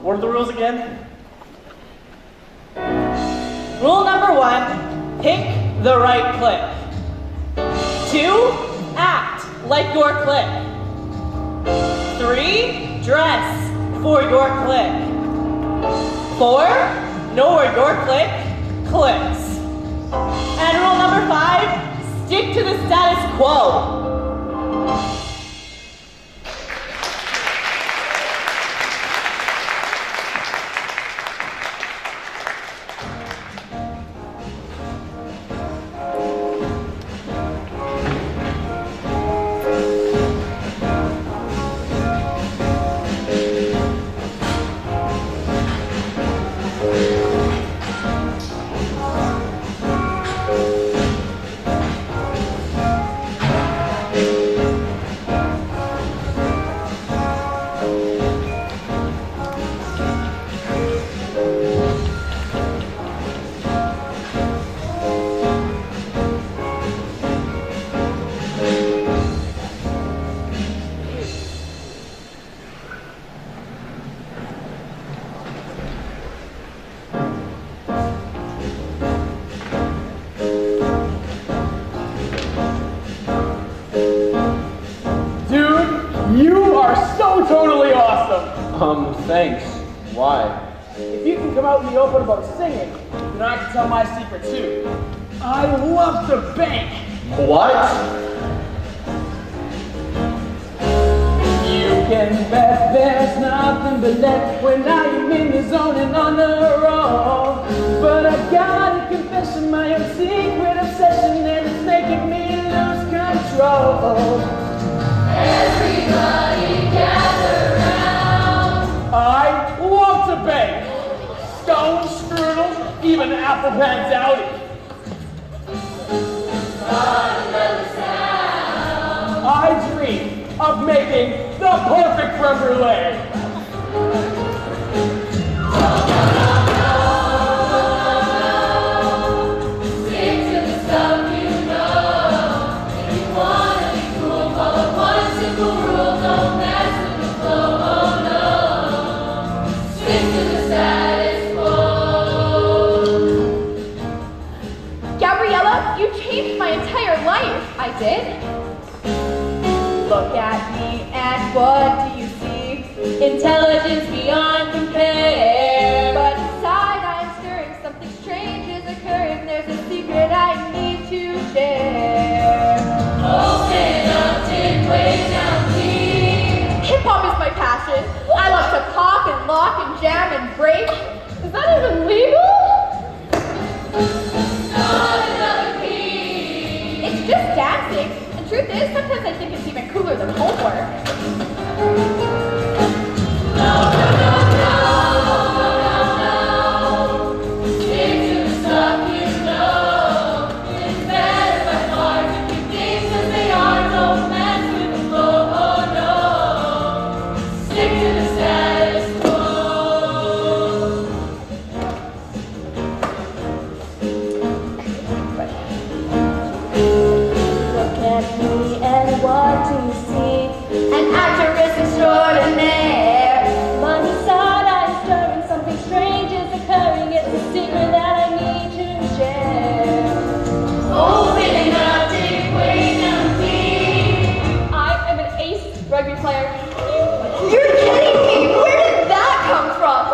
What are the rules again? Rule number 1, pick the right clip. 2, act like your clip. 3, dress for your clip. 4, know where your clip clicks. And rule number 5, stick to the status quo. Totally awesome. Thanks. Why? If you can come out in the open about singing, then I can tell my secret too. I love to bake. What? You can bet there's nothing but left when I am in the zone and on the roll. But I got a confession, my own secret obsession, and it's making me lose control. Everybody gather round. I love to bake. Stone strudels, even apple pan dowdy. I dream of making the perfect creme brulee. Stick to the stuff you know. If you wanna be cool, follow one simple rule: don't mess with is beyond compare. But inside I am stirring, something strange is occurring. There's a secret I need to share. Open up, dig way down deep. Hip-hop is my passion. I love to pop and lock and jam and break. Is that even legal? Not another beat. It's just dancing. The truth is, sometimes I think it's even cooler than homework. No. Stick to the stuff you know. It's better by far to keep things as they are. Don't mess with the flow, oh no. Stick to the status quo. Look at me and what do you see? An actress extraordinaire. But inside I'm stirring, something strange is occurring. It's a secret that I need to share. Opening up, dig way down deep. I am an ace rugby player. You're kidding me! Where did that come from?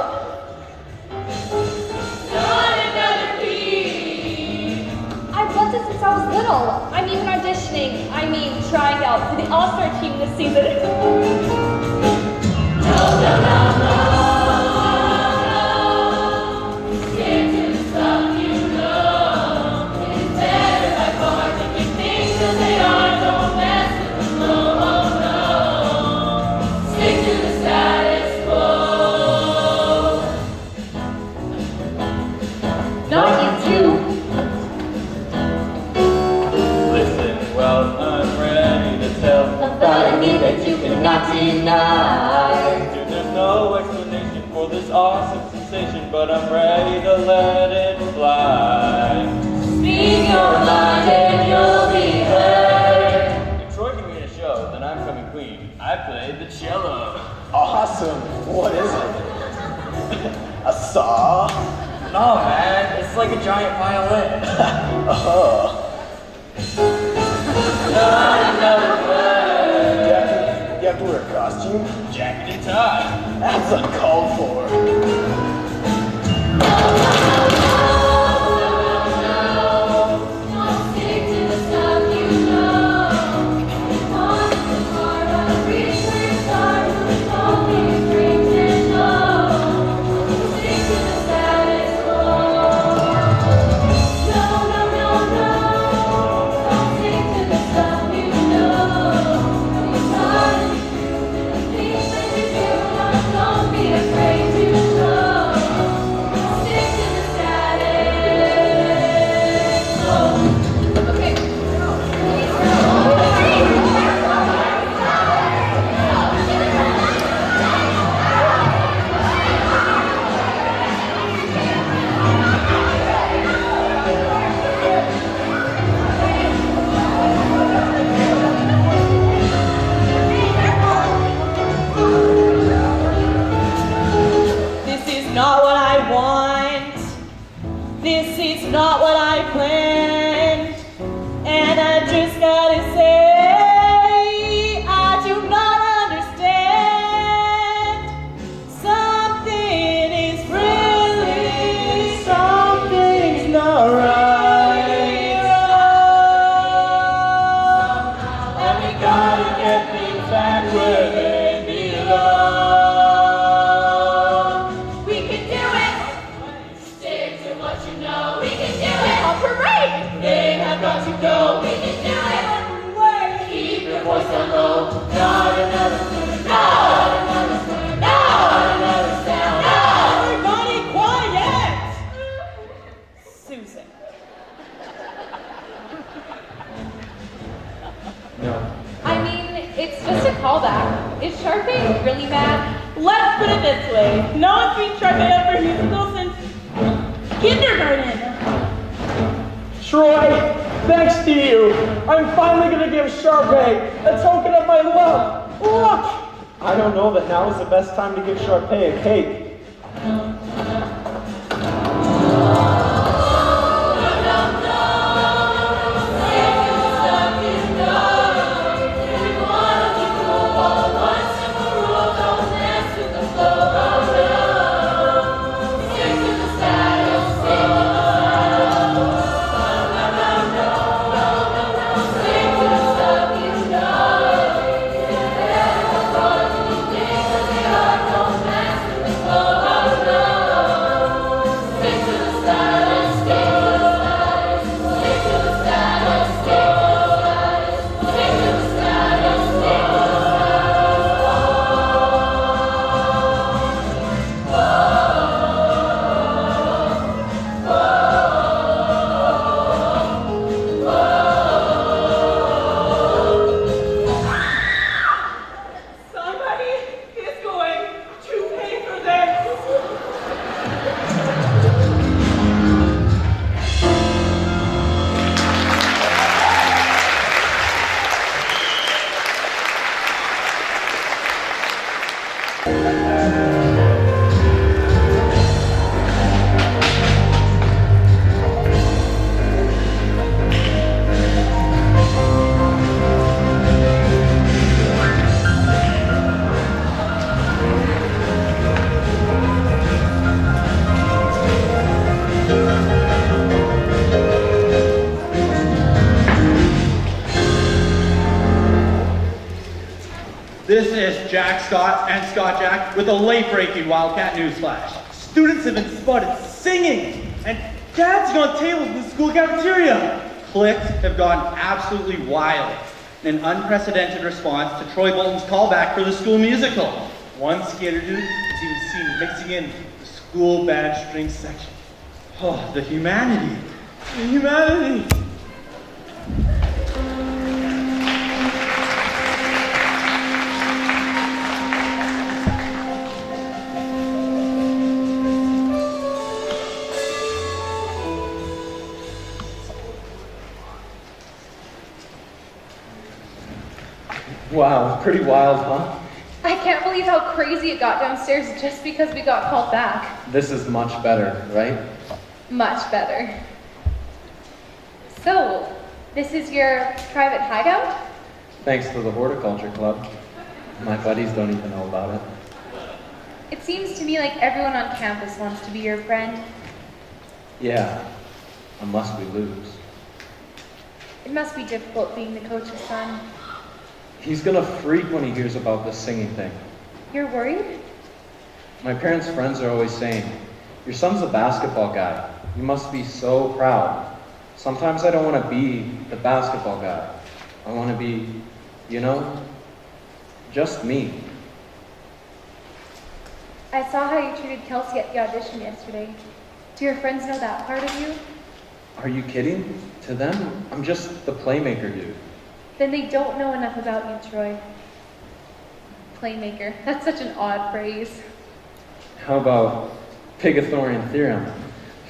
Not another beat. I've loved it since I was little. I'm even auditioning. Trying out for the All-Star team this season. No. Stick to the stuff you know. It's better by far to keep things as they are. Don't mess with the flow, oh no. Stick to the status quo. Not you too. Listen, well, I'm ready to tell About a need that you cannot deny. Dude, there's no explanation for this awesome sensation, but I'm ready to let it fly. Speak your mind and you'll be heard. If Troy can win a show, then I'm coming clean. I played the cello. Awesome. What is it? A saw? No, man, it's like a giant violin. Oh. Not another You have to wear a costume? jacket and tie. That's uncalled for. Stick to the stuff you know. Once the part of reach for your stars, don't be afraid to show. Stick to the status quo. No. Don't stick to the stuff you know. It's hard to be true to the things that you do. Don't be afraid to show. Stick to the status quo. Okay. This is not what I want. This is not what I planned. And I just gotta say, I do not understand. Something is really, something's not right. And we gotta get things back where they belong. We can do it! Stick to what you know. We can do it. On parade! They have got to go. We can do it. Keep your voice on low. Not another tune. Not another tune. Not another sound. Everybody quiet! Susan. It's just a callback. Is Sharpay really mad? Let's put it this way. No one's been Sharpay up for musical since kindergarten. Troy, thanks to you, I'm finally gonna give Sharpay a token of my love. Look! I don't know that now is the best time to give Sharpay a cake. Once in the world, don't mess with the flow. This is Jack Scott and Scott Jack with a late-breaking Wildcat news flash. Students have been spotted singing and dancing on tables in the school cafeteria. Cliques have gone absolutely wild in an unprecedented response to Troy Bolton's callback for the school musical. One skater dude is even seen mixing in the school band string section. Oh, the humanity. The humanity. Wow, pretty wild, huh? I can't believe how crazy it got downstairs just because we got called back. This is much better, right? Much better. So, this is your private hideout? Thanks to the horticulture club. My buddies don't even know about it. It seems to me like everyone on campus wants to be your friend. Yeah, unless we lose. It must be difficult being the coach's son. He's gonna freak when he hears about this singing thing. You're worried? My parents' friends are always saying, your son's a basketball guy. You must be so proud. Sometimes I don't want to be the basketball guy. I want to be, just me. I saw how you treated Kelsey at the audition yesterday. Do your friends know that part of you? Are you kidding? To them, I'm just the playmaker dude. Then they don't know enough about you, Troy. Playmaker. That's such an odd phrase. How about Pythagorean theorem?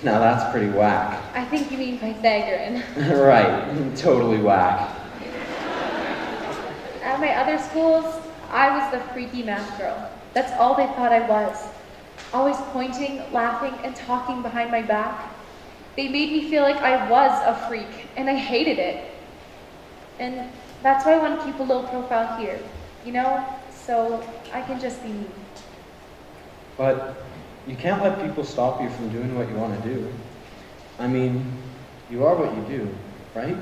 Now that's pretty whack. I think you mean Pythagorean. Right, totally whack. At my other schools, I was the freaky math girl. That's all they thought I was. Always pointing, laughing, and talking behind my back. They made me feel like I was a freak, and I hated it. And that's why I want to keep a low profile here, so I can just be me. But you can't let people stop you from doing what you want to do. I mean, you are what you do, right?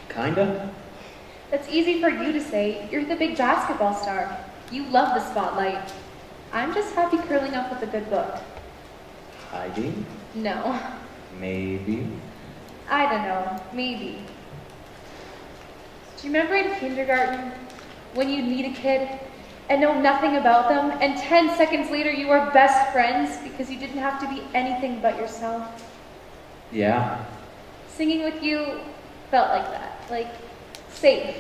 Kinda? That's easy for you to say. You're the big basketball star. You love the spotlight. I'm just happy curling up with a good book. Hiding? No. Maybe. I don't know. Maybe. Do you remember in kindergarten when you'd meet a kid and know nothing about them, and 10 seconds later you are best friends because you didn't have to be anything but yourself? Yeah. Singing with you felt like that. Like, safe,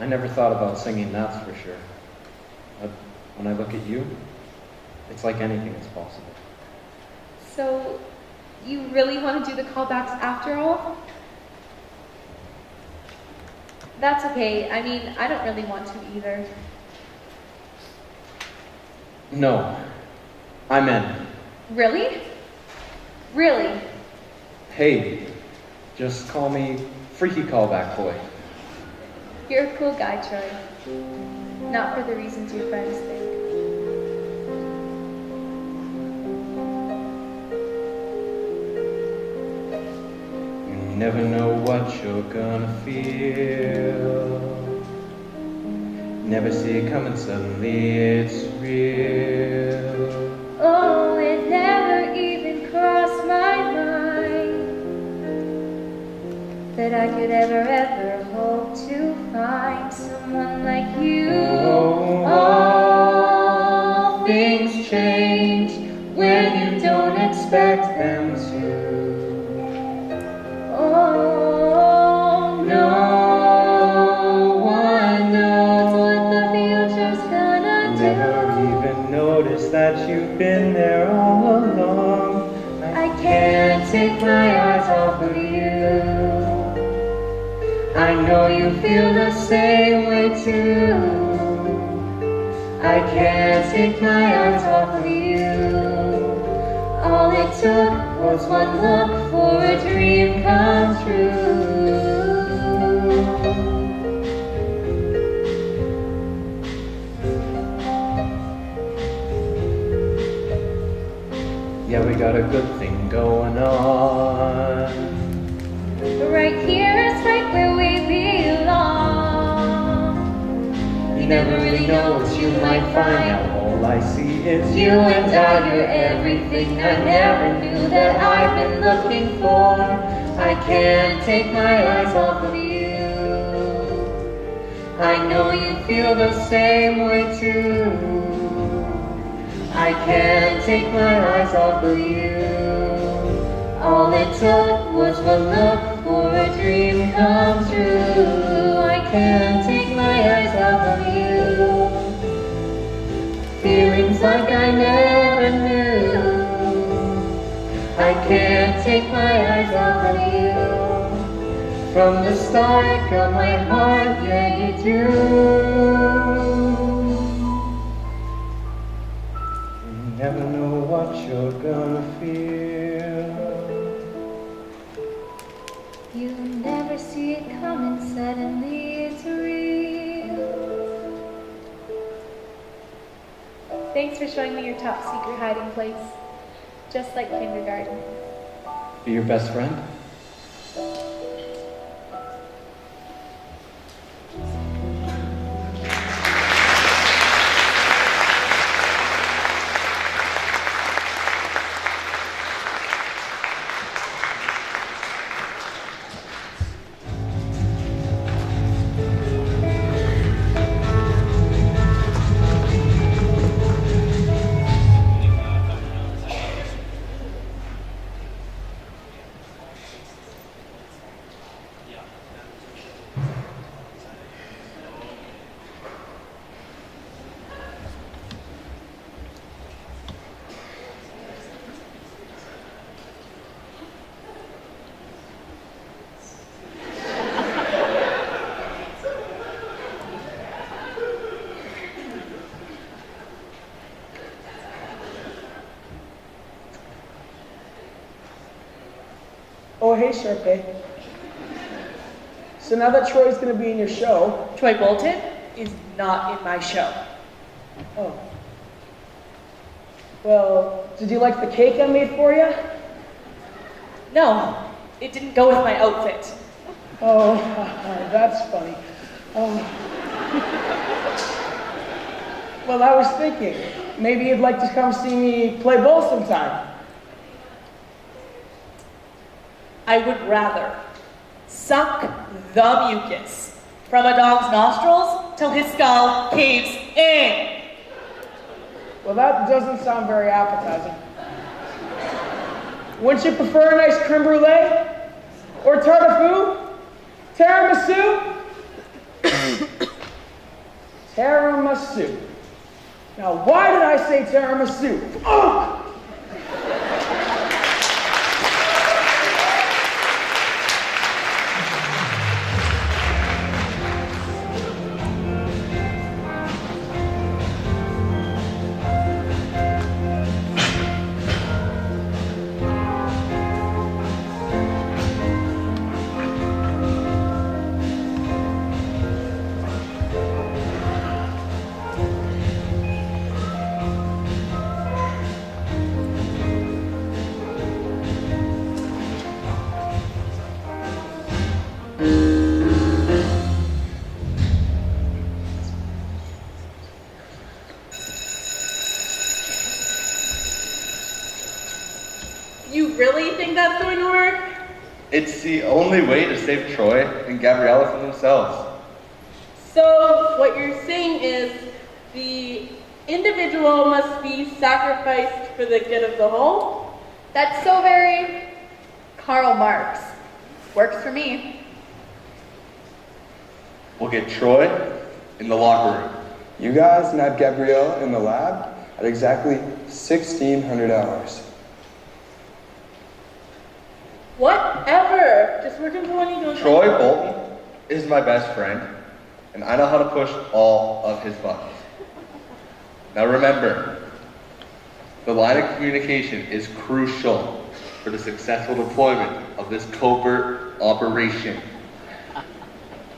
I never thought about singing, that's for sure. But when I look at you, it's like anything is possible. So, you really want to do the callbacks after all? That's okay. I mean, I don't really want to either. No. I'm in. Really? Really? Hey, just call me Freaky Callback Boy. You're a cool guy, Troy. Not for the reasons your friends think. You never know what you're gonna feel. Never see it coming, suddenly it's real. Oh, it never even crossed my mind that I could ever hope to find someone like you. All things change when you don't expect them to. Oh, no one knows what the future's gonna do. Never even noticed that you've been there all along. I can't take my eyes off of you. I know you feel the same way too. I can't take my eyes off of you. All it took was one look for a dream come true. Yeah, we got a good thing going on. Right here is right where we belong. never really know what you might find out. All I see is you and I, you're everything I never knew that I've been looking for. I can't take my eyes off of you. I know you feel the same way too. I can't take my eyes off of you. All it took was one look for a dream come true. I can't take my eyes off of you. Feelings like I never knew. I can't take my eyes off of you. From the start of my heart, yeah you do. You never know what you're gonna feel. You never see it coming, suddenly it's real. Thanks for showing me your top secret hiding place. Just like kindergarten. Be your best friend? Oh, hey, Sharpay. So now that Troy's gonna be in your show. Troy Bolton is not in my show. Oh. Well, did you like the cake I made for you? No, it didn't go with my outfit. Oh, that's funny. Well, I was thinking, maybe you'd like to come see me play ball sometime. I would rather suck the mucus from a dog's nostrils till his skull caves in. Well, that doesn't sound very appetizing. Wouldn't you prefer a nice creme brulee? Or tartuffe? Tiramisu? Tiramisu. Now, why did I say tiramisu? Oh! You really think that's going to work? It's the only way to save Troy and Gabriella from themselves. So what you're saying is the individual must be sacrificed for the good of the whole? That's so very Karl Marx. Works for me. We'll get Troy in the locker room. You guys nabbed Gabrielle in the lab at exactly 1,600 hours. Whatever. Just working for when you go. Troy Bolton is my best friend, and I know how to push all of his buttons. Now remember, the line of communication is crucial for the successful deployment of this covert operation.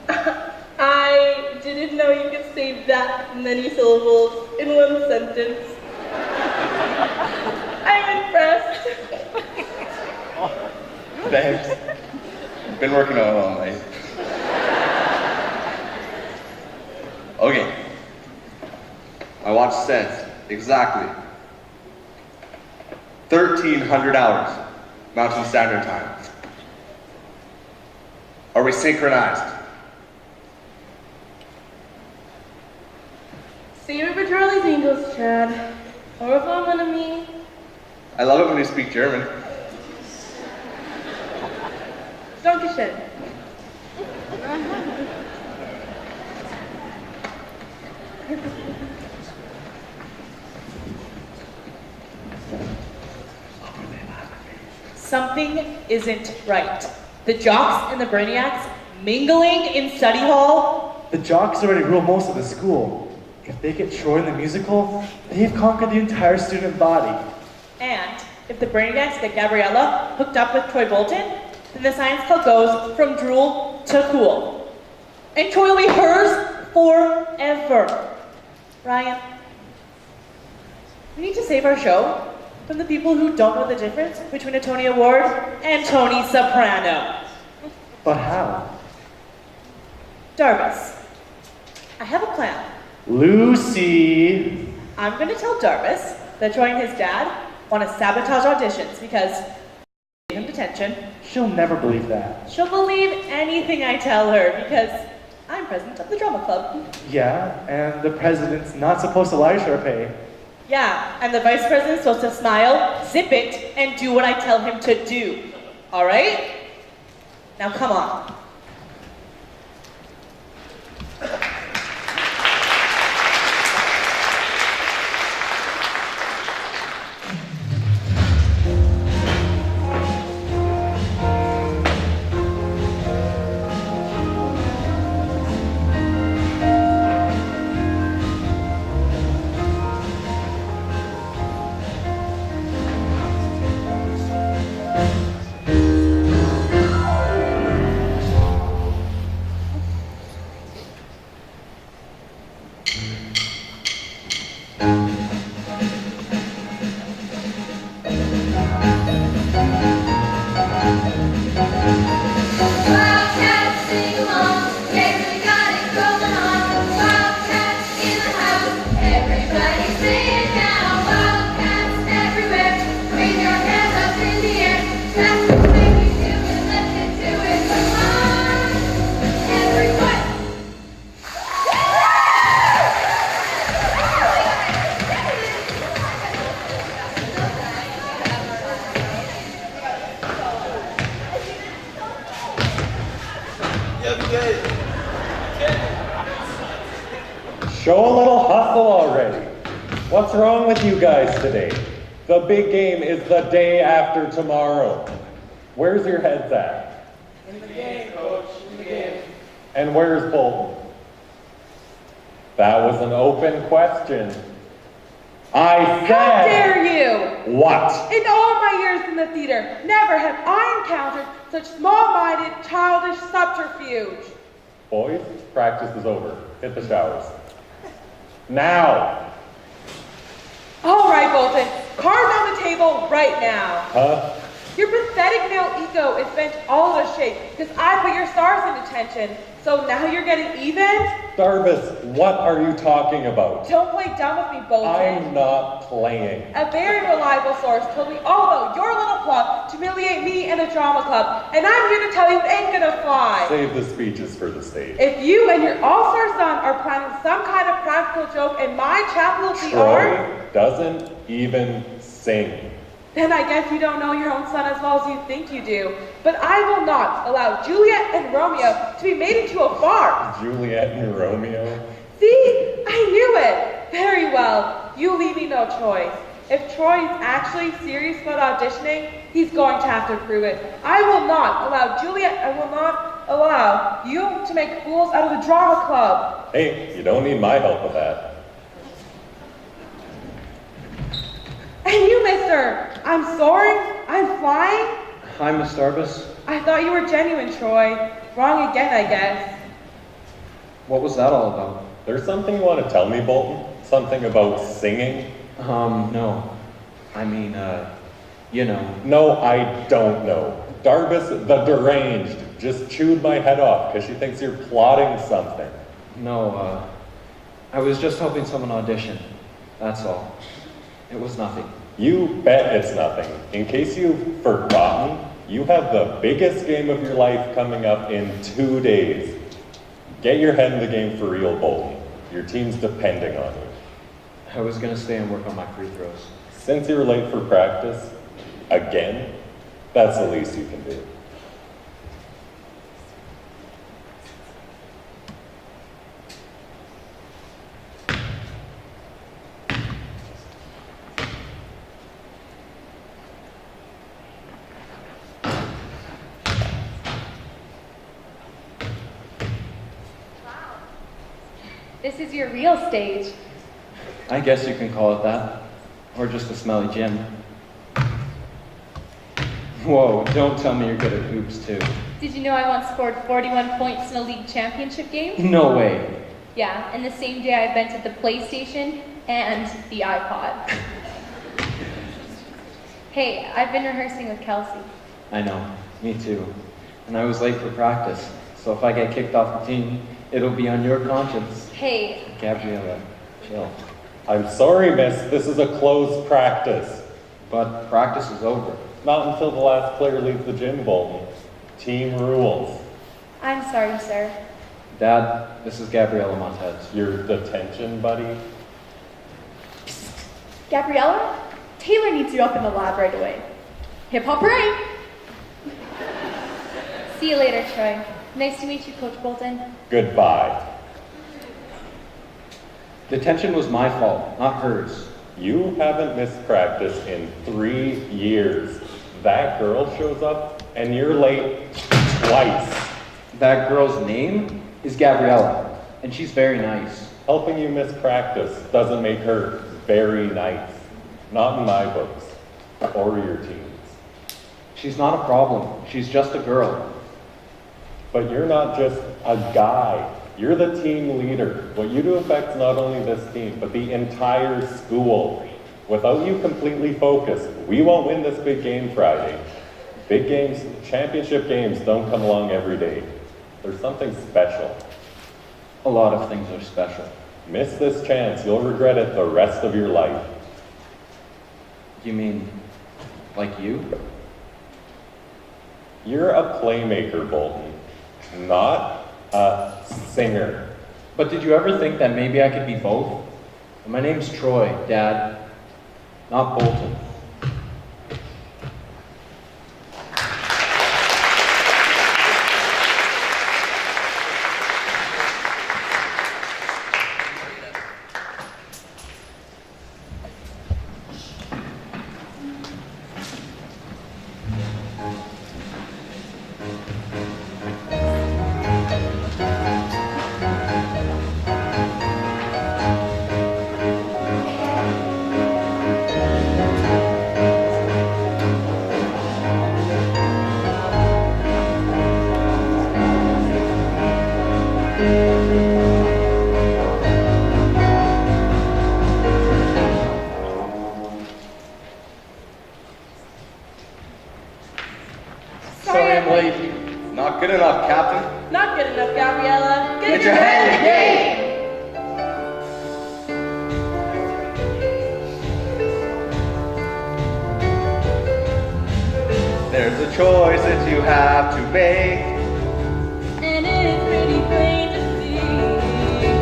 I didn't know you could say that many syllables in one sentence. I'm impressed. Thanks. Been working on it all night. Okay, My watch says exactly 1,300 hours, Mountain Standard Time. Are we synchronized? Save it for Charlie's Angels, Chad. Au revoir, mon ami. I love it when you speak German. Dankeschön. Something isn't right. The jocks and the brainiacs mingling in study hall. The jocks already rule most of the school. If they get Troy in the musical, they've conquered the entire student body. And if the brainiacs get Gabriella hooked up with Troy Bolton, then the science club goes from drool to cool. And Troy will be hers forever. Ryan, we need to save our show from the people who don't know the difference between a Tony Award and Tony Soprano. But how? Darvis, I have a plan. Lucy! I'm going to tell Darvis that Troy and his dad want to sabotage auditions because they gave him detention. She'll never believe that. She'll believe anything I tell her because I'm president of the drama club. Yeah, and the president's not supposed to lie to Sharpay. Yeah, and the vice president's supposed to smile, zip it, and do what I tell him to do. All right? Now come on. Show a little hustle already. What's wrong with you guys today? The big game is the day after tomorrow. Where's your heads at? In the game, coach. In the game. And where's Bolton? That was an open question. I said... How dare you! What? In all my years in the theater, never have I encountered such small-minded, childish subterfuge. Boys, practice is over. Hit the showers. Now! All right, Bolton, cards on the table right now. Huh? Your pathetic male ego is bent all out of shape because I put your stars in detention. So now you're getting even? Darvis, what are you talking about? Don't play dumb with me, Bolton. I'm not playing. A very reliable source told me all about your little plot to humiliate me and the drama club, and I'm here to tell you it ain't gonna fly. Save the speeches for the stage. If you and your all-star son are planning some kind of practical joke in my chapel of the Troy art, doesn't even sing. then I guess you don't know your own son as well as you think you do. But I will not allow Juliet and Romeo to be made into a farce. Juliet and Romeo. See? I knew it. Very well. You leave me no choice. If Troy is actually serious about auditioning, he's going to have to prove it. I will not allow Juliet, I will not allow you to make fools out of the drama club. Hey, you don't need my help with that. And you, mister, I'm soaring, I'm flying. Hi, Miss Darvis. I thought you were genuine, Troy. Wrong again, I guess. What was that all about? There's something you want to tell me, Bolton? Something about singing? No. I mean, you know. No, I don't know. Darvis, the deranged, just chewed my head off because she thinks you're plotting something. No, I was just helping someone audition. That's all. It was nothing. You bet it's nothing. In case you've forgotten, you have the biggest game of your life coming up in 2 days. Get your head in the game for real, Bolton. Your team's depending on you. I was gonna stay and work on my free throws. Since you're late for practice, again, that's the least you can do. This is your real stage. I guess you can call it that. Or just a smelly gym. Whoa, don't tell me you're good at hoops too. Did you know I once scored 41 points in a league championship game? No way. Yeah, and the same day I invented the PlayStation and the iPod. Hey, I've been rehearsing with Kelsey. I know, me too. And I was late for practice, so if I get kicked off the team, it'll be on your conscience. Hey. Gabriella, chill. I'm sorry, miss. This is a closed practice. But practice is over. Not until the last player leaves the gym, Bolton. Team rules. I'm sorry, sir. Dad, this is Gabriella Montez. Your detention buddy? Gabriella? Taylor needs you up in the lab right away. Hip hop parade! See you later, Troy. Nice to meet you, Coach Bolton. Goodbye. Detention was my fault, not hers. You haven't missed practice in 3 years. That girl shows up and you're late twice. That girl's name is Gabriella, and she's very nice. Helping you miss practice doesn't make her very nice. Not in my books, or your team's. She's not a problem. She's just a girl. But you're not just a guy. You're the team leader. What you do affects not only this team, but the entire school. Without you completely focused, we won't win this big game Friday. Big games, championship games don't come along every day. There's something special. A lot of things are special. Miss this chance, you'll regret it the rest of your life. You mean, like you? You're a playmaker, Bolton, not a singer. But did you ever think that maybe I could be both? My name's Troy, Dad, not Bolton. Sorry I'm late. Not good enough, Captain. Not good enough, Gabriella. Get your head in the game! There's a choice that you have to make. And it's pretty plain to see.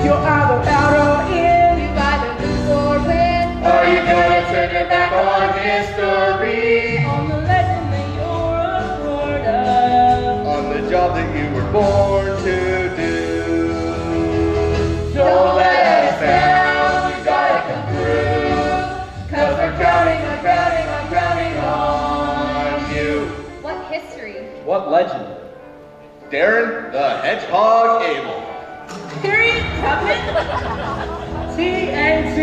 You're either out or in. You either lose or win. Are you gonna turn your back on history? On the legend that you're a part of. On the job that you were born to do. Don't let us down, you gotta come through. Cause we're counting on you. What history? What legend? Darren the Hedgehog Abel. Harriet Tubman. TNT.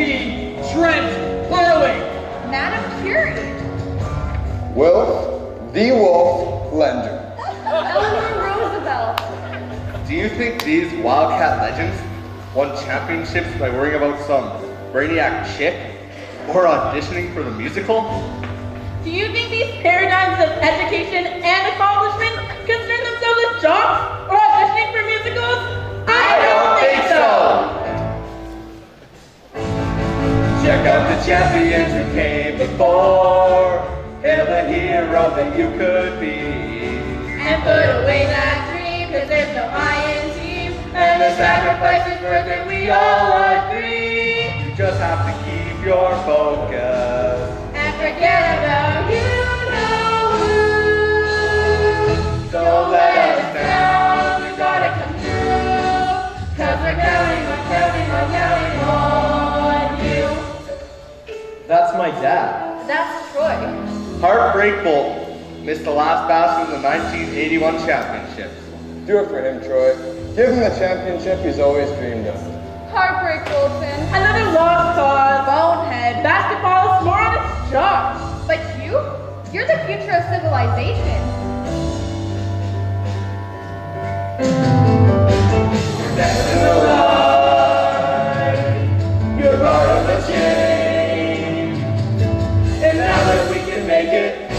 Trent Harley. Madam Curie. Wilf, the Wolf Lender. Eleanor Roosevelt. Do you think these Wildcat legends won championships by worrying about some brainiac chick or auditioning for the musical? Do you think these paradigms of education and accomplishment concern themselves with jobs or auditioning for musicals? I don't think so. Check out the champions who came before. Hail the hero that you could be. And put away that dream, cause there's no I in team. And the sacrifice is worth it, we all agree. You just have to keep your focus. And forget about you know who. Don't let us down. You gotta come through. Cause we're counting on you. That's my dad. That's Troy. Heartbreak Bolt missed the last basket in the 1981 championship. Do it for him, Troy. Give him the championship he's always dreamed of. Heartbreak Bolton. Another lost cause. Bonehead. Basketball is more on its job. But you're the future of civilization. Stand in the light. You're part of the change. And now that we can make it,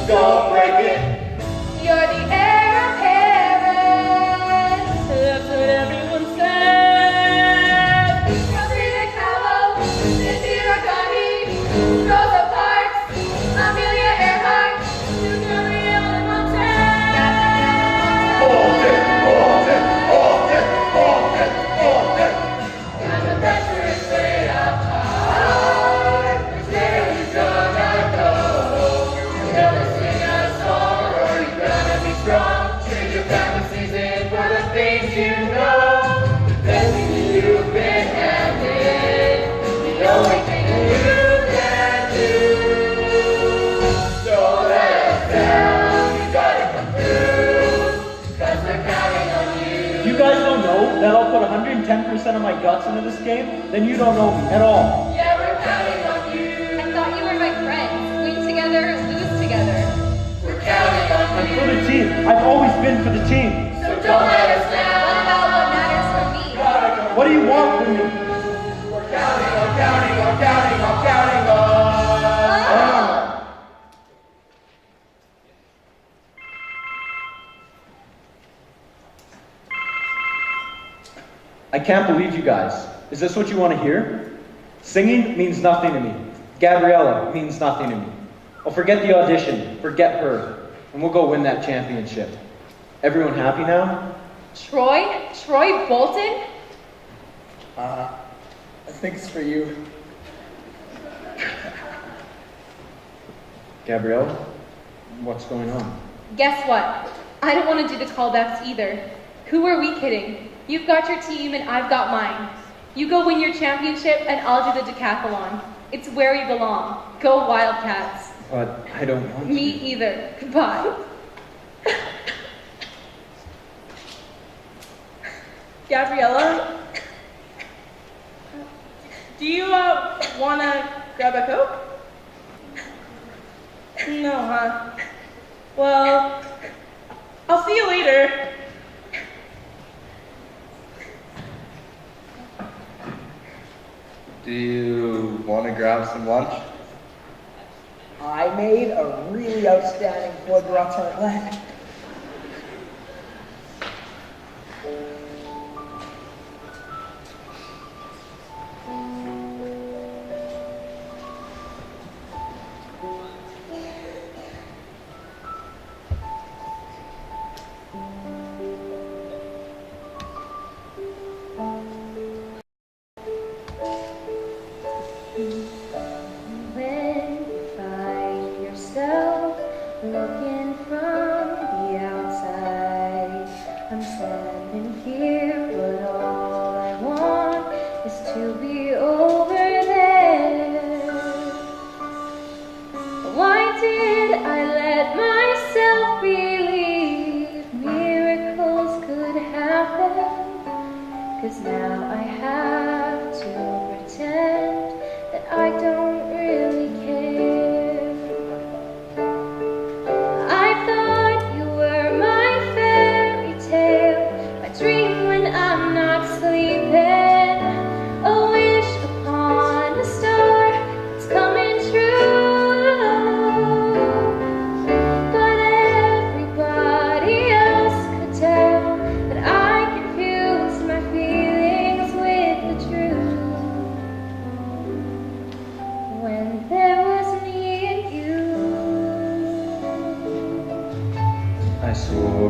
don't break it. You're the heir apparent. That's what everyone said. Frida Kahlo, Indira Gandhi, Rosa Parks, Amelia Earhart, Gabrielle and Montaigne. Hold it. And the pressure is way up high. Where you gonna go? You gonna sing a song or you gonna be strong? Trade your fantasies in for the things you know. The destiny you've been handed. The only thing you can do. Don't let us down. You gotta come through. Cause we're counting on you. You guys don't know that I'll put 110% of my guts into this game? Then you don't know me at all. Yeah, we're counting on you. I thought you were my friends. Win together, lose together. We're counting on I'm you. for the team. I've always been for the team. So don't let us down. What about what matters for me? What do you want from me? We're counting on. I can't believe you guys. Is this what you want to hear? Singing means nothing to me. Gabriella means nothing to me. I'll forget the audition, forget her, and we'll go win that championship. Everyone happy now? Troy? Troy Bolton? I think it's for you. Gabriella, what's going on? Guess what? I don't want to do the callbacks either. Who are we kidding? You've got your team and I've got mine. You go win your championship and I'll do the decathlon. It's where we belong. Go Wildcats. But I don't want Me either. Goodbye. Gabriella? Do you want to grab a Coke? No, huh? Well, I'll see you later. Do you want to grab some lunch? I made a really outstanding foie gras tartlet. When you find yourself looking from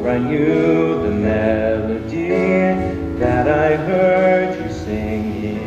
before I knew the melody that I heard you singing.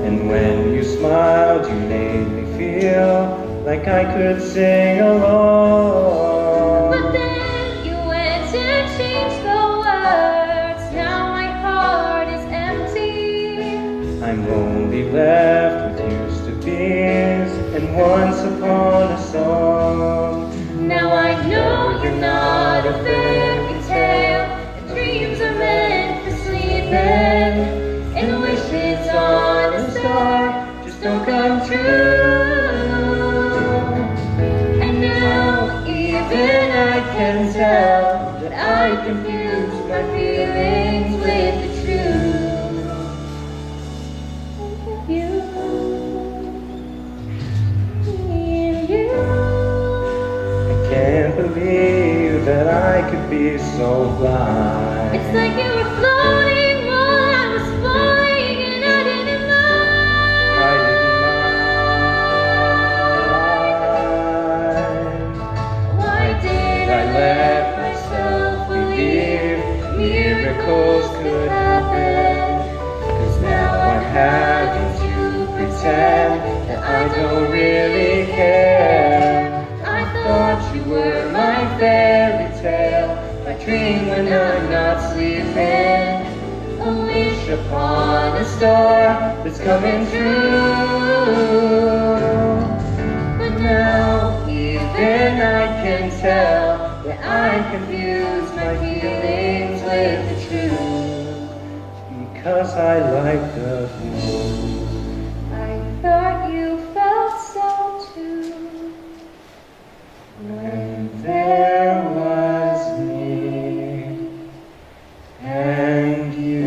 And when you smiled, you made me feel like I could sing along. But then you went to change the words. Now my heart is empty. I'm only left with used to be's and once upon a song. Now I know you're not a fairy tale, and dreams are meant for sleeping, and wishes on a star just don't come true. And now even I can tell that I confused my feelings with the truth. You, me and you. Can't believe that I could be so blind. It's like you were floating while I was falling, and I didn't mind. Why did I let myself believe miracles could happen? 'Cause now I'm having to pretend that I don't really care. I thought you were my fairy tale, my dream when I'm not sleeping, a wish upon a star that's coming true. But now even I can tell that I confused my feelings with the truth. Because I like the blues. I thought you felt so too. When there was me and you.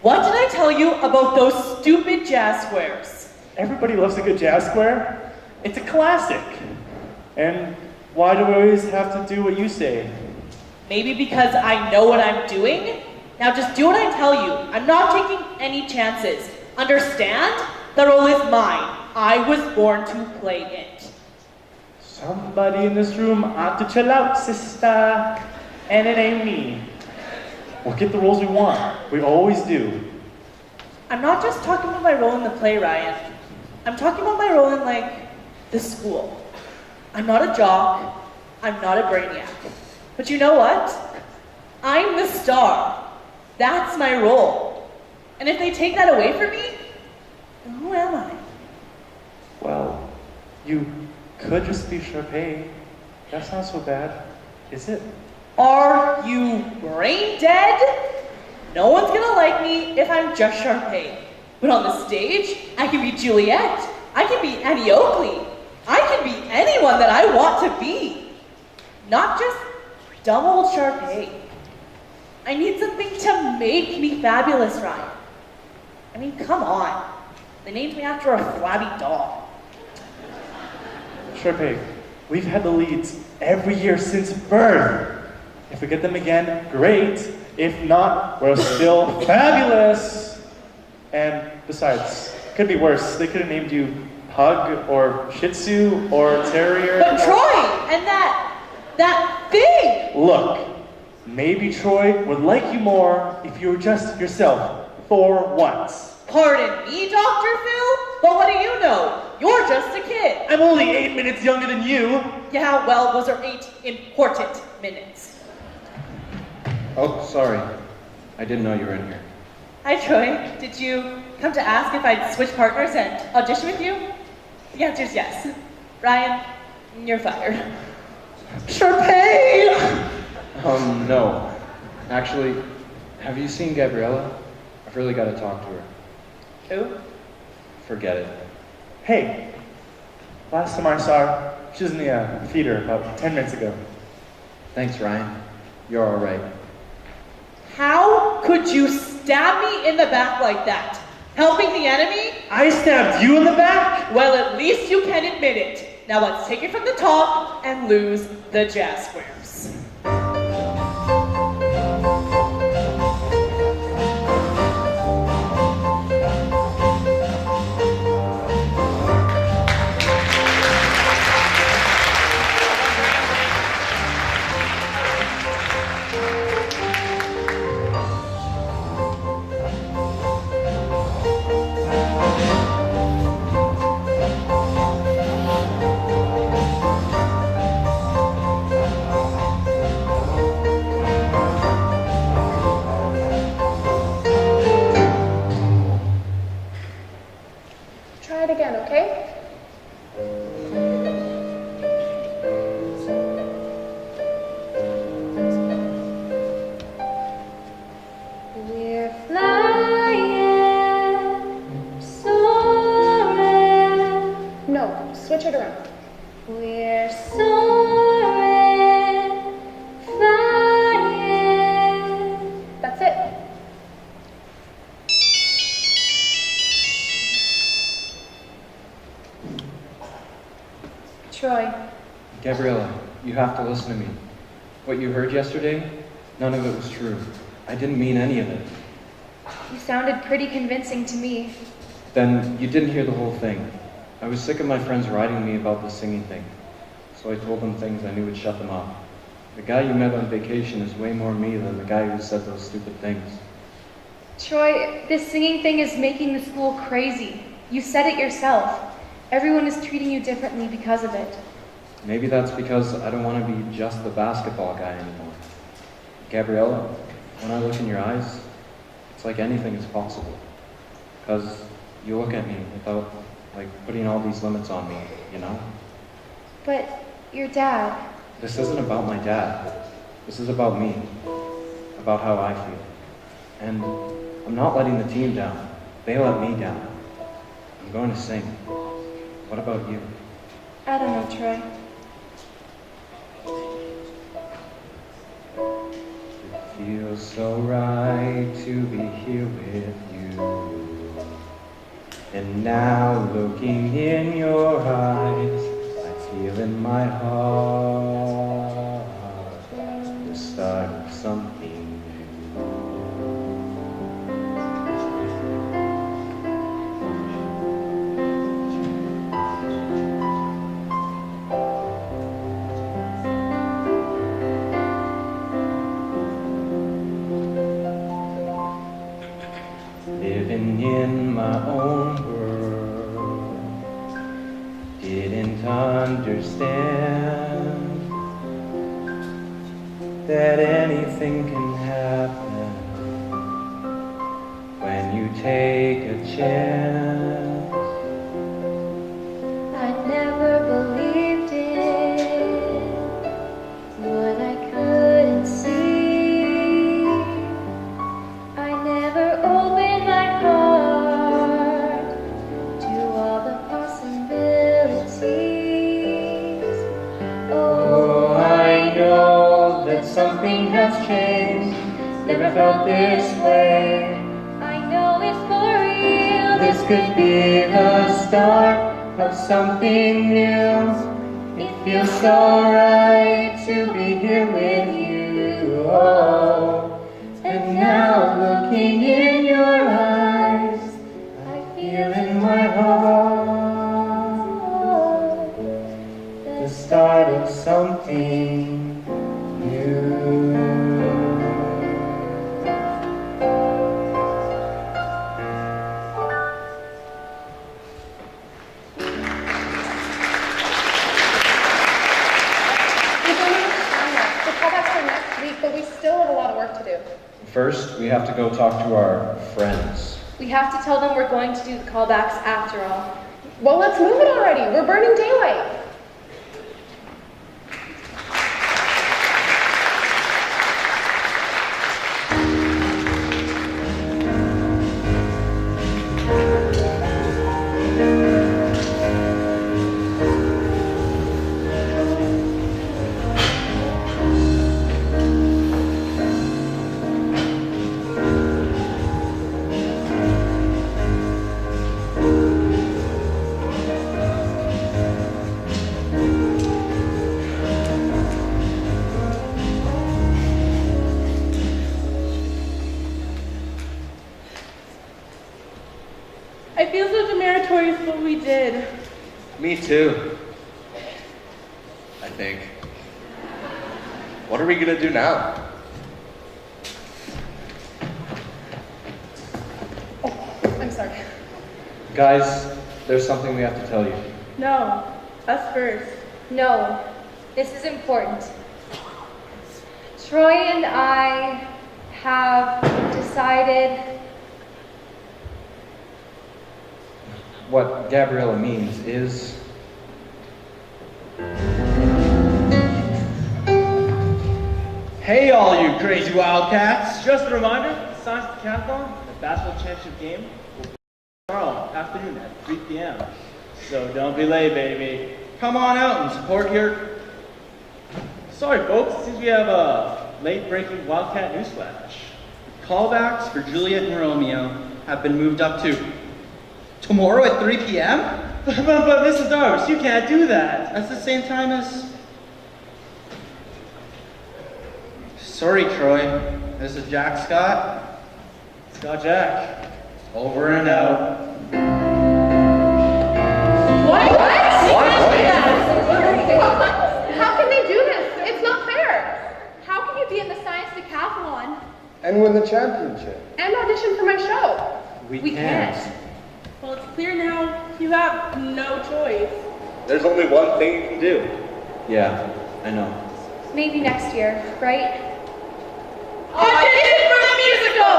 What did I tell you about those stupid jazz squares? Everybody loves a good jazz square. It's a classic. And why do we always have to do what you say? Maybe because I know what I'm doing? Now just do what I tell you. I'm not taking any chances. Understand? The role is mine. I was born to play it. Somebody in this room ought to chill out, sister. And it ain't me. We'll get the roles we want. We always do. I'm not just talking about my role in the play, Ryan. I'm talking about my role in, the school. I'm not a jock. I'm not a brainiac. But you know what? I'm the star. That's my role. And if they take that away from me, then who am I? Well, you could just be Sharpay. That's not so bad, is it? Are you brain dead? No one's gonna like me if I'm just Sharpay. But on the stage, I can be Juliet. I can be Annie Oakley. I can be anyone that I want to be. Not just dumb old Sharpay. I need something to make me fabulous, Ryan. I mean, come on. They named me after a flabby doll. Sharpay, we've had the leads every year since birth. If we get them again, great. If not, we're still fabulous. And besides, could be worse. They could have named you Pug or Shih Tzu or Terrier. But Troy and that thing. Look, maybe Troy would like you more if you were just yourself for once. Pardon me, Dr. Phil? But what do you know? You're just a kid. I'm only 8 minutes younger than you. Yeah, well, those are 8 important minutes. Oh, sorry. I didn't know you were in here. Hi, Troy. Did you come to ask if I'd switch partners and audition with you? The answer is yes. Ryan, you're fired. Sharpay! No. Actually, have you seen Gabriella? I've really got to talk to her. Who? Forget it. Hey, last time I saw her, she was in the theater about 10 minutes ago. Thanks, Ryan. You're all right. How could you stab me in the back like that? Helping the enemy? I stabbed you in the back? Well, at least you can admit it. Now let's take it from the top and lose the jazz squares. Try it again, okay? We're flying, soaring. No, switch it around. We're soaring, flying. That's it. Troy, Gabriella, you have to listen to me. What you heard yesterday, none of it was true. I didn't mean any of it. you sounded pretty convincing to me. Then you didn't hear the whole thing. I was sick of my friends writing me about the singing thing, so I told them things I knew would shut them up. The guy you met on vacation is way more me than the guy who said those stupid things. Troy, this singing thing is making the school crazy. You said it yourself. Everyone is treating you differently because of it. Maybe that's because I don't want to be just the basketball guy anymore. Gabriella, when I look in your eyes, it's like anything is possible. Because you look at me without, putting all these limits on me, you know? But your dad, This isn't about my dad. This is about me. About how I feel. And I'm not letting the team down. They let me down. I'm going to sing. What about you? I don't know, Troy. It feels so right to be here with you. And now looking in your eyes, I feel in my heart the start of something new. Living in my own world, didn't understand that anything can happen when you take a chance. I never believed in what I couldn't see. I never opened my heart to all the possibilities. Oh, I know that something has changed. Never felt this way. I know it's for real. This could be the start of something new. It feels so right to be here with you. Oh, and now looking in your eyes, I feel in my heart the start of something new. The callback's for next week, but we still have a lot of work to do. First, we have to go talk to our friends. We have to tell them we're going to do the callbacks after all. Well, let's move it already. We're burning daylight. I feel so meritorious for what we did. Me too. I think. What are we gonna do now? I'm sorry. Guys, there's something we have to tell you. No, us first. No, this is important. Troy and I have decided. What Gabriella means is... Hey, all you crazy Wildcats! Just a reminder, the Science Decathlon, the basketball championship game, will be tomorrow afternoon at 3 p.m. So don't be late, baby. Come on out and support your... Sorry, folks, since we have a late-breaking Wildcat newsflash. Callbacks for Juliet and Romeo have been moved up to tomorrow at 3 p.m.? But Mrs. Darvis, you can't do that. That's the same time as... Sorry, Troy. This is Jack Scott. Scott Jack. Over and out. What? How can they do this? It's not fair. How can you be in the Science Decathlon? And win the championship. And audition for my show. We can't. Well, it's clear now you have no choice. There's only one thing you can do. Yeah, I know. Maybe next year, right? Audition for the musical!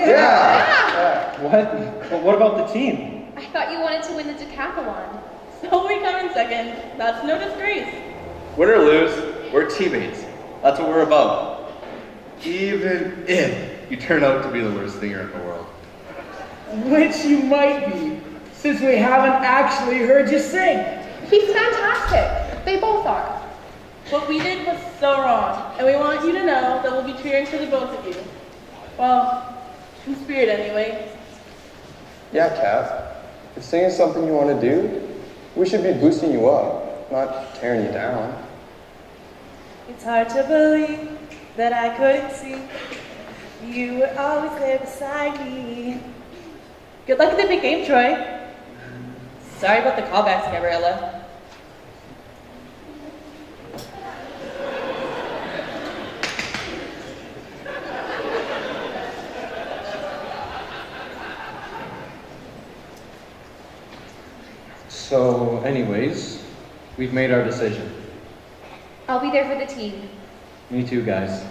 Yeah. What? But what about the team? I thought you wanted to win the decathlon. So we come in second. That's no disgrace. Win or lose, we're teammates. That's what we're about. Even if you turn out to be the worst singer in the world. Which you might be, since we haven't actually heard you sing. He's fantastic. They both are. What we did was so wrong, and we want you to know that we'll be cheering for the both of you. Well, in spirit anyway. Yeah, Kat. If singing is something you want to do, we should be boosting you up, not tearing you down. It's hard to believe that I couldn't see you were always there beside me. Good luck at the big game, Troy. Sorry about the callbacks, Gabriella. So, anyways, we've made our decision. I'll be there for the team. Me too, guys.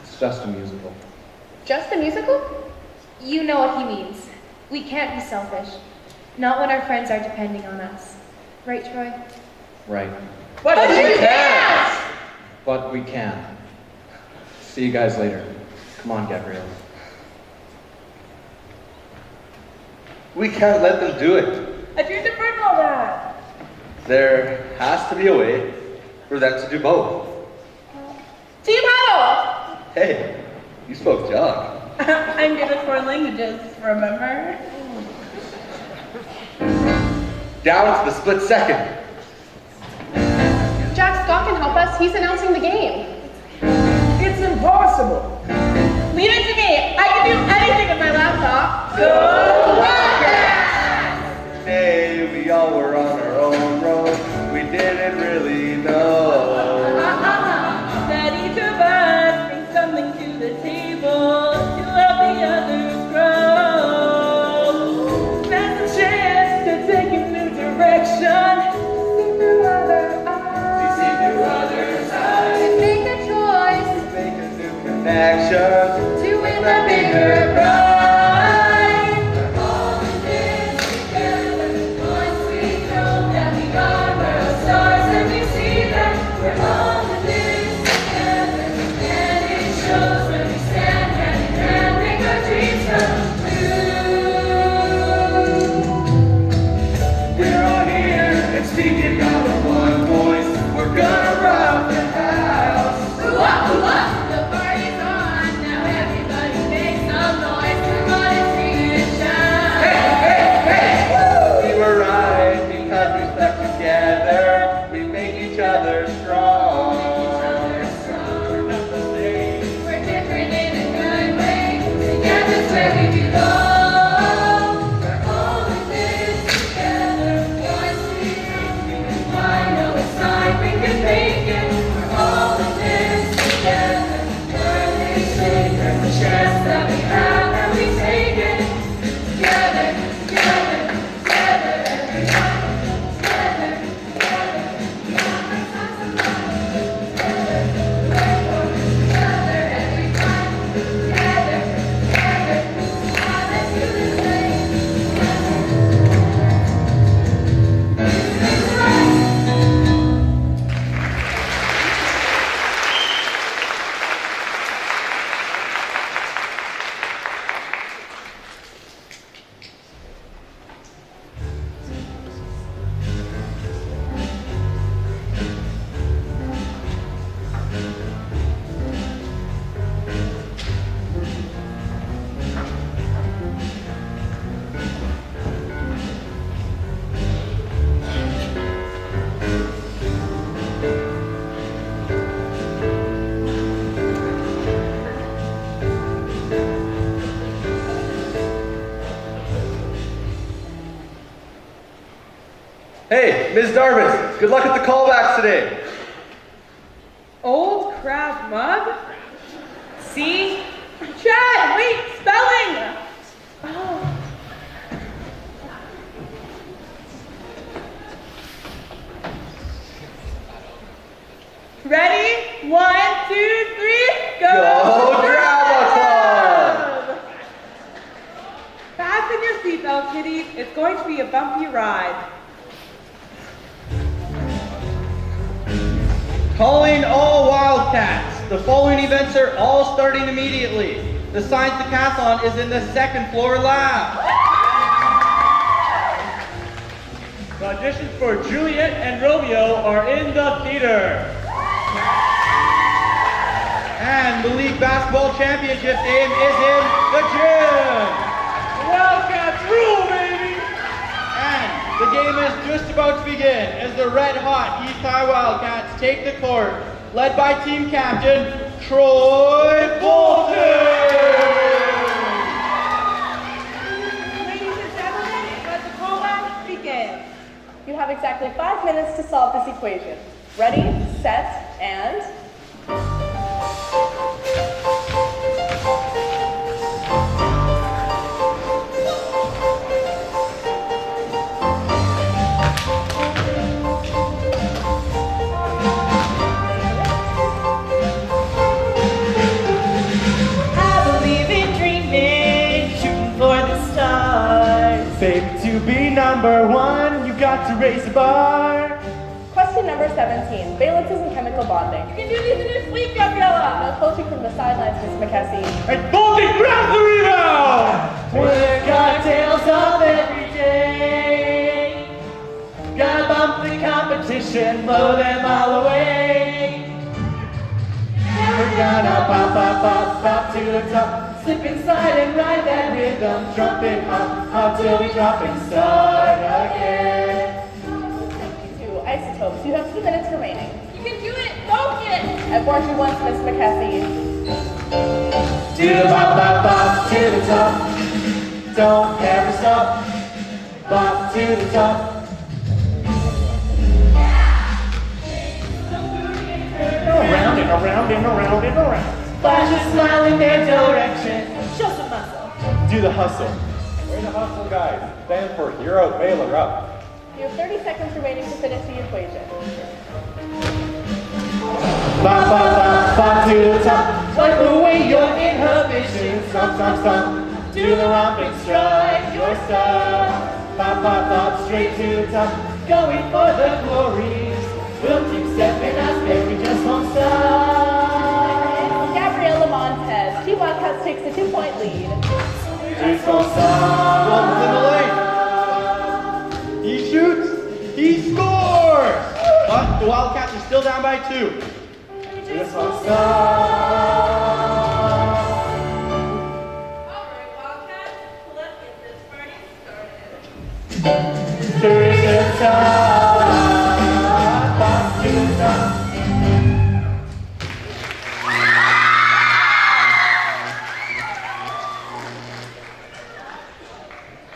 It's just a musical. Just a musical? You know what he means. We can't be selfish. Not when our friends are depending on us. Right, Troy? Right. But you can't! But we can. See you guys later. Come on, Gabrielle. We can't let them do it. I dreamed of burning all that. There has to be a way for them to do both. Team huddle! Hey, you spoke jog. I'm good at foreign languages, remember? Down to the split second. Jack Scott can help us. He's announcing the game. It's impossible. Leave it to me. I can do anything with my laptop. Go Wildcats! Hey, we all were on our own road. We didn't really know that each of us brings something to the table to help the others grow. That's a chance to take a new direction. See through other eyes. See through others' eyes. To make a choice. To make a new connection. To win the bigger prize. Hey, Ms. Darvis, good luck at the callbacks today. Old crab mug? See? Chad, wait, spelling! Oh. Ready? 1, 2, 3, go! Go Drama Club! Fasten your seatbelts, kiddies. It's going to be a bumpy ride. Calling all Wildcats. The following events are all starting immediately. The science decathlon is in the second floor lab. The auditions for Juliet and Romeo are in the theater. And the league basketball championship game is in the gym. Wildcats rule, baby! And the game is just about to begin as the red-hot East High Wildcats take the court, led by team captain Troy Bolton. Ladies and gentlemen, let the callback begin. You have exactly 5 minutes to solve this equation. Ready, set, and... Baby, to be number one, you got to raise the bar. Question number 17, valences and chemical bonding. You can do these in your sleep, Gabriella! No coaching from the sidelines, Miss McKessie. And Bolton grabs the rebound! We're cocktails up every day. Gotta bump the competition, blow them all away. We're gonna pop, pop, pop, pop to the top. Slip inside and ride that rhythm. Trumpet hop, hop till we drop and start again. Isotopes, you have 2 minutes remaining. You can do it! Focus! I've warned you once, Miss McKessie. To the bop, bop, bop, to the top. Don't ever stop. Bop to the top. Around and around and around and around. Flash a smile in their direction. Show some muscle. Do the hustle. Way to hustle, guys. Stand for hero, Baylor up. You have 30 seconds remaining to finish the equation. Bop, bop, bop, bop to the top. Wipe away your inhibitions. Stomp, stomp, stomp. Do the romping stride, your style. Bop, bop, bop, straight to the top. Going for the glories. We'll keep stepping as baby just won't stop. Gabriella Montez, Team Wildcats takes a 2-point lead. Just won't stop. In the lane. He shoots. He scores. But the Wildcats are still down by 2. Just won't stop. To the top. Bop to the top.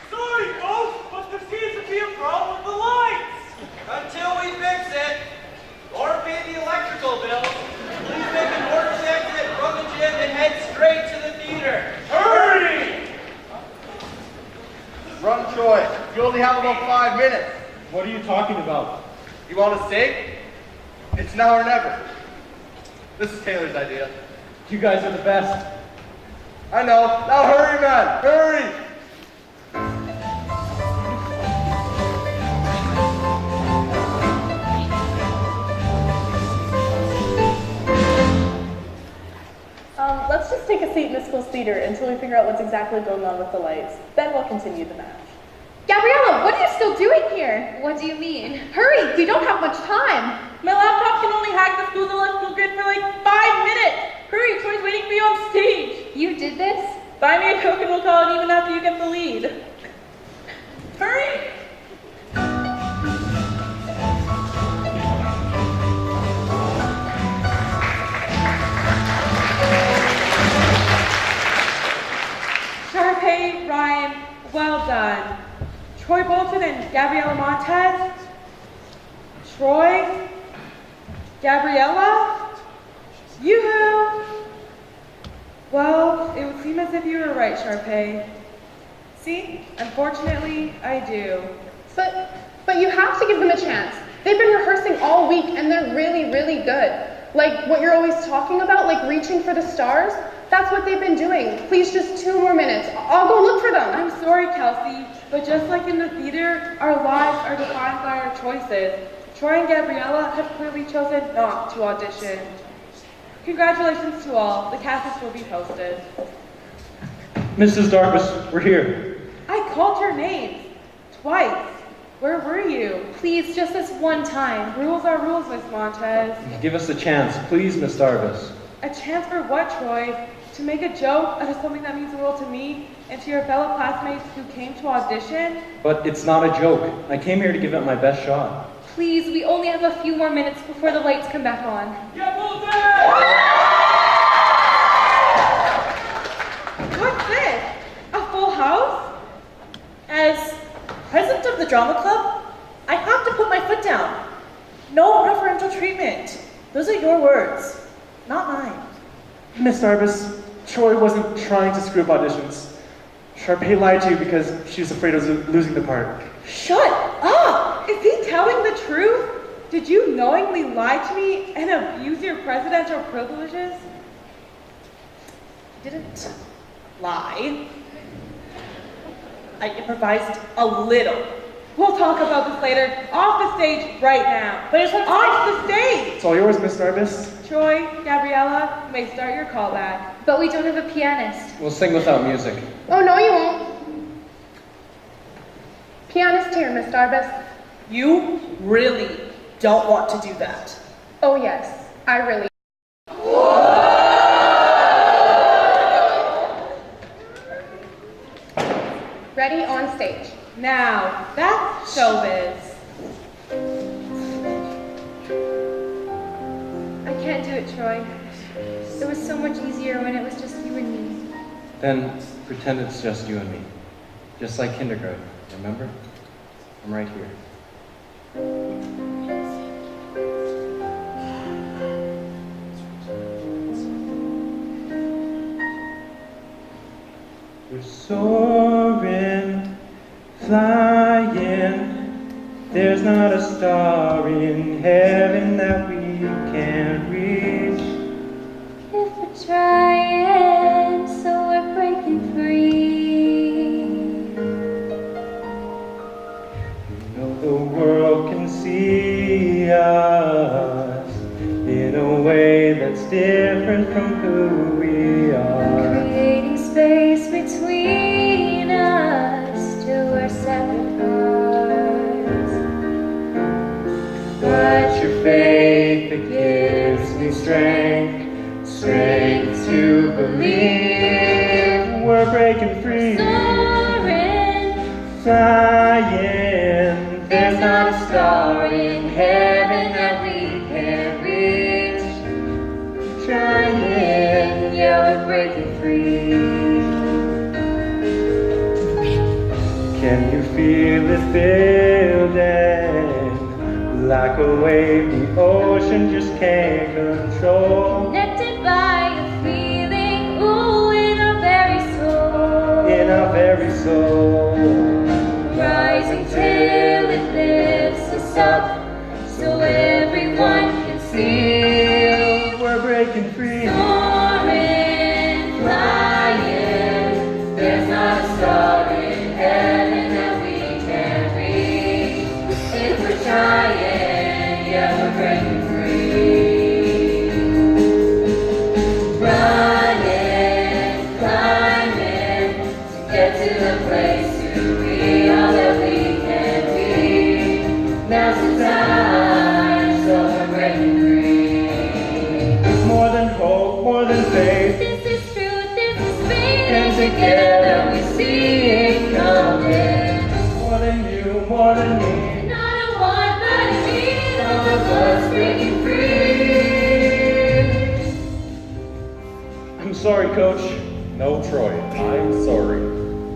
Sorry, folks, but there seems to be a problem with the lights. Until we fix it, or pay the electrical bills, please make an orderly exit from the gym and head straight to the theater. Hurry! Run, Troy. You only have about 5 minutes. What are you talking about? You want a steak? It's now or never. This is Taylor's idea. You guys are the best. I know. Now hurry, man. Hurry! Let's just take a seat in the school's theater until we figure out what's exactly going on with the lights. Then we'll continue the match. Gabriella, what are you still doing here? What do you mean? Hurry, we don't have much time. My laptop can only hack the school's electrical grid for like 5 minutes. Hurry, Troy's waiting for you on stage. You did this? Buy me a Coke and we'll call it even after you get the lead. Hurry! Sharpay, Ryan, well done. Troy Bolton and Gabriella Montez, Troy? Gabriella? Yoo-hoo! Well, it would seem as if you were right, Sharpay. See, unfortunately, I do. But you have to give them a chance. They've been rehearsing all week and they're really, really good. Like what you're always talking about, like reaching for the stars, that's what they've been doing. Please, just 2 more minutes. I'll go look for them. I'm sorry, Kelsey, but just like in the theater, our lives are defined by our choices. Troy and Gabriella have clearly chosen not to audition. Congratulations to all. The cast will be posted. Mrs. Darvis, we're here. I called your names twice. Where were you? Please, just this one time. Rules are rules, Miss Montez. Give us a chance, please, Miss Darvis. A chance for what, Troy? To make a joke out of something that means the world to me and to your fellow classmates who came to audition? But it's not a joke. I came here to give it my best shot. Please, we only have a few more minutes before the lights come back on. What's this? A full house? As president of the drama club, I have to put my foot down. No preferential treatment. Those are your words, not mine. Miss Darvis, Troy wasn't trying to screw up auditions. Sharpay lied to you because she was afraid of losing the part. Shut up! Is he telling the truth? Did you knowingly lie to me and abuse your presidential privileges? I didn't lie. I improvised a little. We'll talk about this later. Off the stage right now. But it's off the stage! It's all yours, Miss Darvis. Troy, Gabriella, you may start your callback. But we don't have a pianist. We'll sing without music. Oh, no, you won't. Pianist here, Miss Darvis. You really don't want to do that. Oh, yes, I really. Ready, on stage. Now, that's showbiz. I can't do it, Troy. It was so much easier when it was just you and me. Then pretend it's just you and me. Just like kindergarten, remember? I'm right here. We're soaring, flying. There's not a star in heaven that we can't reach. If we're trying, so we're breaking free. You know the world can see us in a way that's different from who we are. Creating space between us till we're separate parts. But your faith, it gives me strength, strength to believe we're breaking free. Soaring, flying, there's not a star in heaven that we can't reach. Trying, yeah, we're breaking free. Can you feel it building? Like a wave the ocean just can't control. connected by a feeling, ooh, in our very soul. In our very soul. Rising till it lifts us up, so everyone can see. We're breaking free. Soaring, flying, there's not a star in heaven that we can't reach. If we're trying, yeah, we're breaking free. Running, climbing, to get to the place to be all that we can be. Now's the time, so we're breaking free. It's more than hope, more than faith. This is truth, this is faith, and together we see it coming. More than you, more than me. Not a one, but a me, all of us breaking free. I'm sorry, Coach. No, Troy, I'm sorry.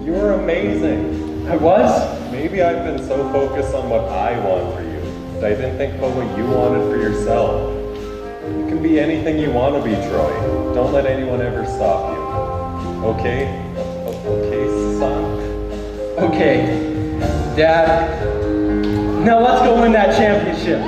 You were amazing. I was? Maybe I've been so focused on what I want for you I didn't think about what you wanted for yourself. You can be anything you want to be, Troy. Don't let anyone ever stop you. Okay? Okay, son? Okay, Dad. Now let's go win that championship.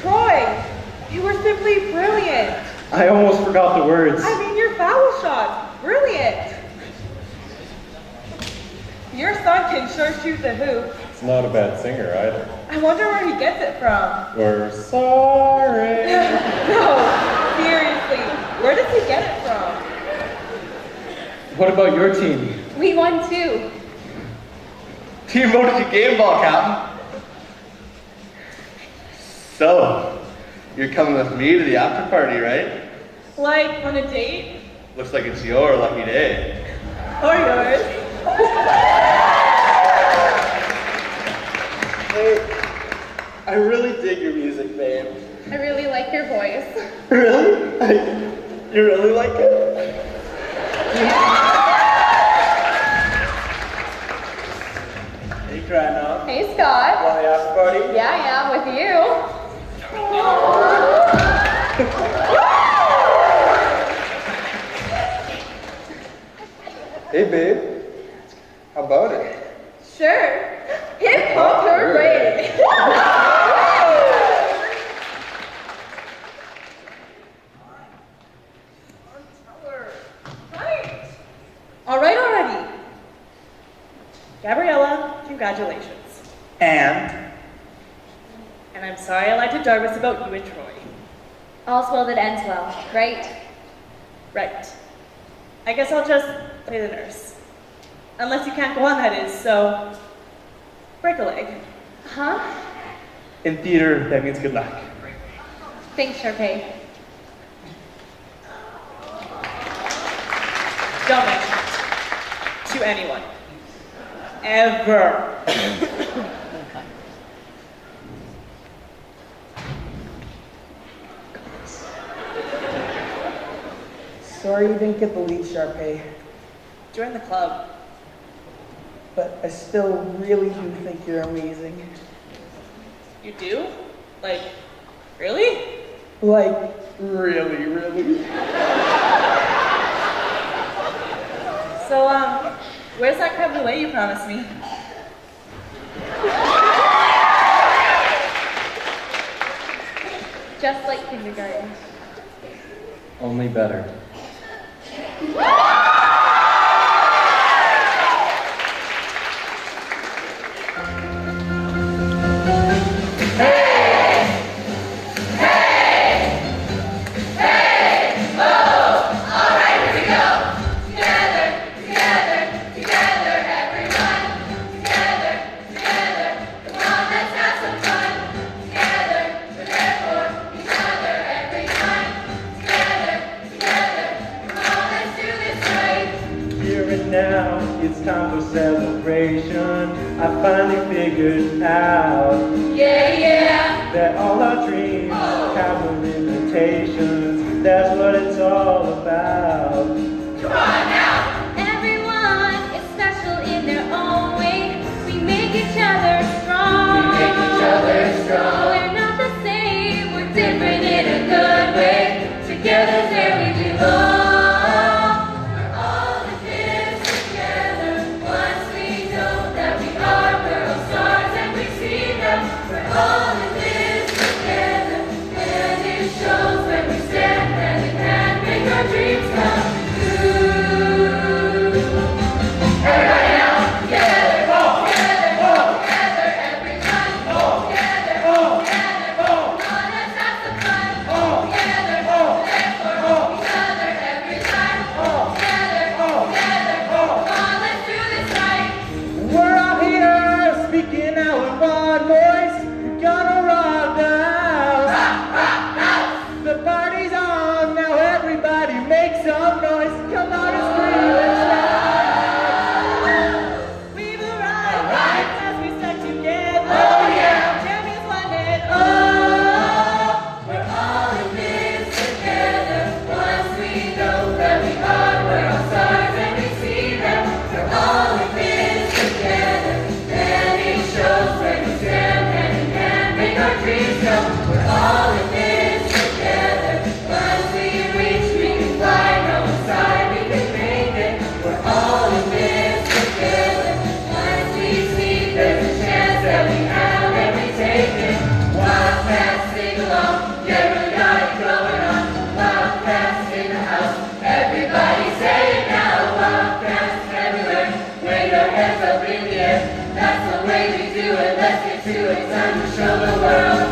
Troy, you were simply brilliant. I almost forgot the words. I mean, your foul shot, brilliant. Your son can sure shoot the hoop. He's not a bad singer either. I wonder where he gets it from. We're sorry. No, seriously, where does he get it from? What about your team? We won too. Team voted you game ball, Captain. So, you're coming with me to the after party, right? Like on a date? Looks like it's your lucky day. Or yours? Hey, I really dig your music, babe. I really like your voice. Really? You really like it? Hey, Grandma. Hey, Scott. Want the after party? Yeah, with you. Hey, babe. How about it? Sure. Hip hop parade. All right already. Gabriella, congratulations. And I'm sorry I lied to Jarvis about you and Troy. All's well that ends well, right? Right. I guess I'll just play the nurse. Unless you can't go on, that is, so break a leg. Huh? in theater, that means good luck. Thanks, Sharpay. Don't mention it to anyone. Ever. Sorry you didn't get the lead, Sharpay. Join the club. But I still really do think you're amazing. You do? Like, really? Like, really, really. So, where's that creme brulee you promised me? Just like kindergarten. Only better. Here and now, it's time for celebration. I finally figured out that all our dreams have no limitations. That's what it's all about. Everyone is special in their own way. We make each other strong. We're not the same, we're different in a good way. Together's where we belong. We're all in this together. Once we know that we are world stars and we see them. We're all in this together. And it shows when we stand hand in hand, make our dreams come true. Everybody now, together, together, together, everyone, together, together, come on, let's have some fun. Together, therefore, each other every time. Together, together, come on, let's do this right. We're all here, speaking out with one voice. We're gonna rock the house. The party's on, now everybody make some noise. Come on and scream and shout. We've arrived as we stuck together. Champions one and We're all in this together. Once we know that we are world stars and we see them. We're all in this together. And it shows when we stand hand in hand, make our dreams come. We're all in this together. Once we reach, we can fly. No side, we can make it. We're all in this together. Once we see there's a chance that we have and we take it. Wildcats sing along, yeah, we got it going on. Wildcats in the house, everybody say it now. Wildcats everywhere, wave your hands up in the air. That's the way we do it, let's get to it, time to show the world.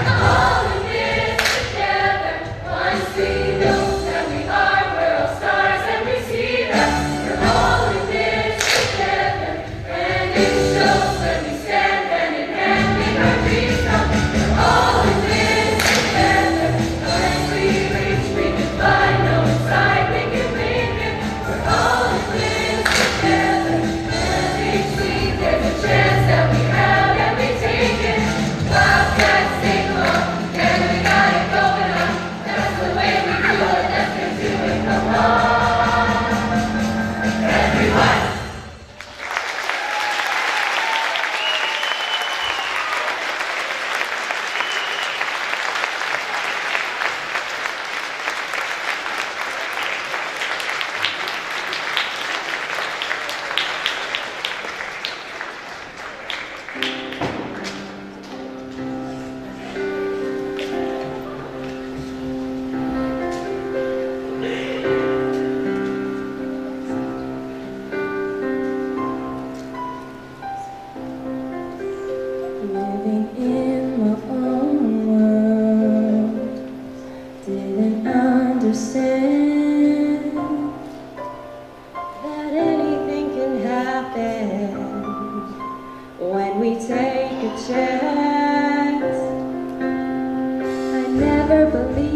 All in this together. Once we know that we are world stars and we see them. We're all in this together. And it shows when we stand hand in hand, make our dreams come. We're all in this together. Once we reach, we can fly. No inside, we can make it. We're all in this together. And each week there's a chance that we have and we take it. Wildcats sing along, and we got it going on. That's the way we do it, let's get to it, come on. Everyone. Living in my own world, didn't understand that anything can happen when we take a chance. I never believed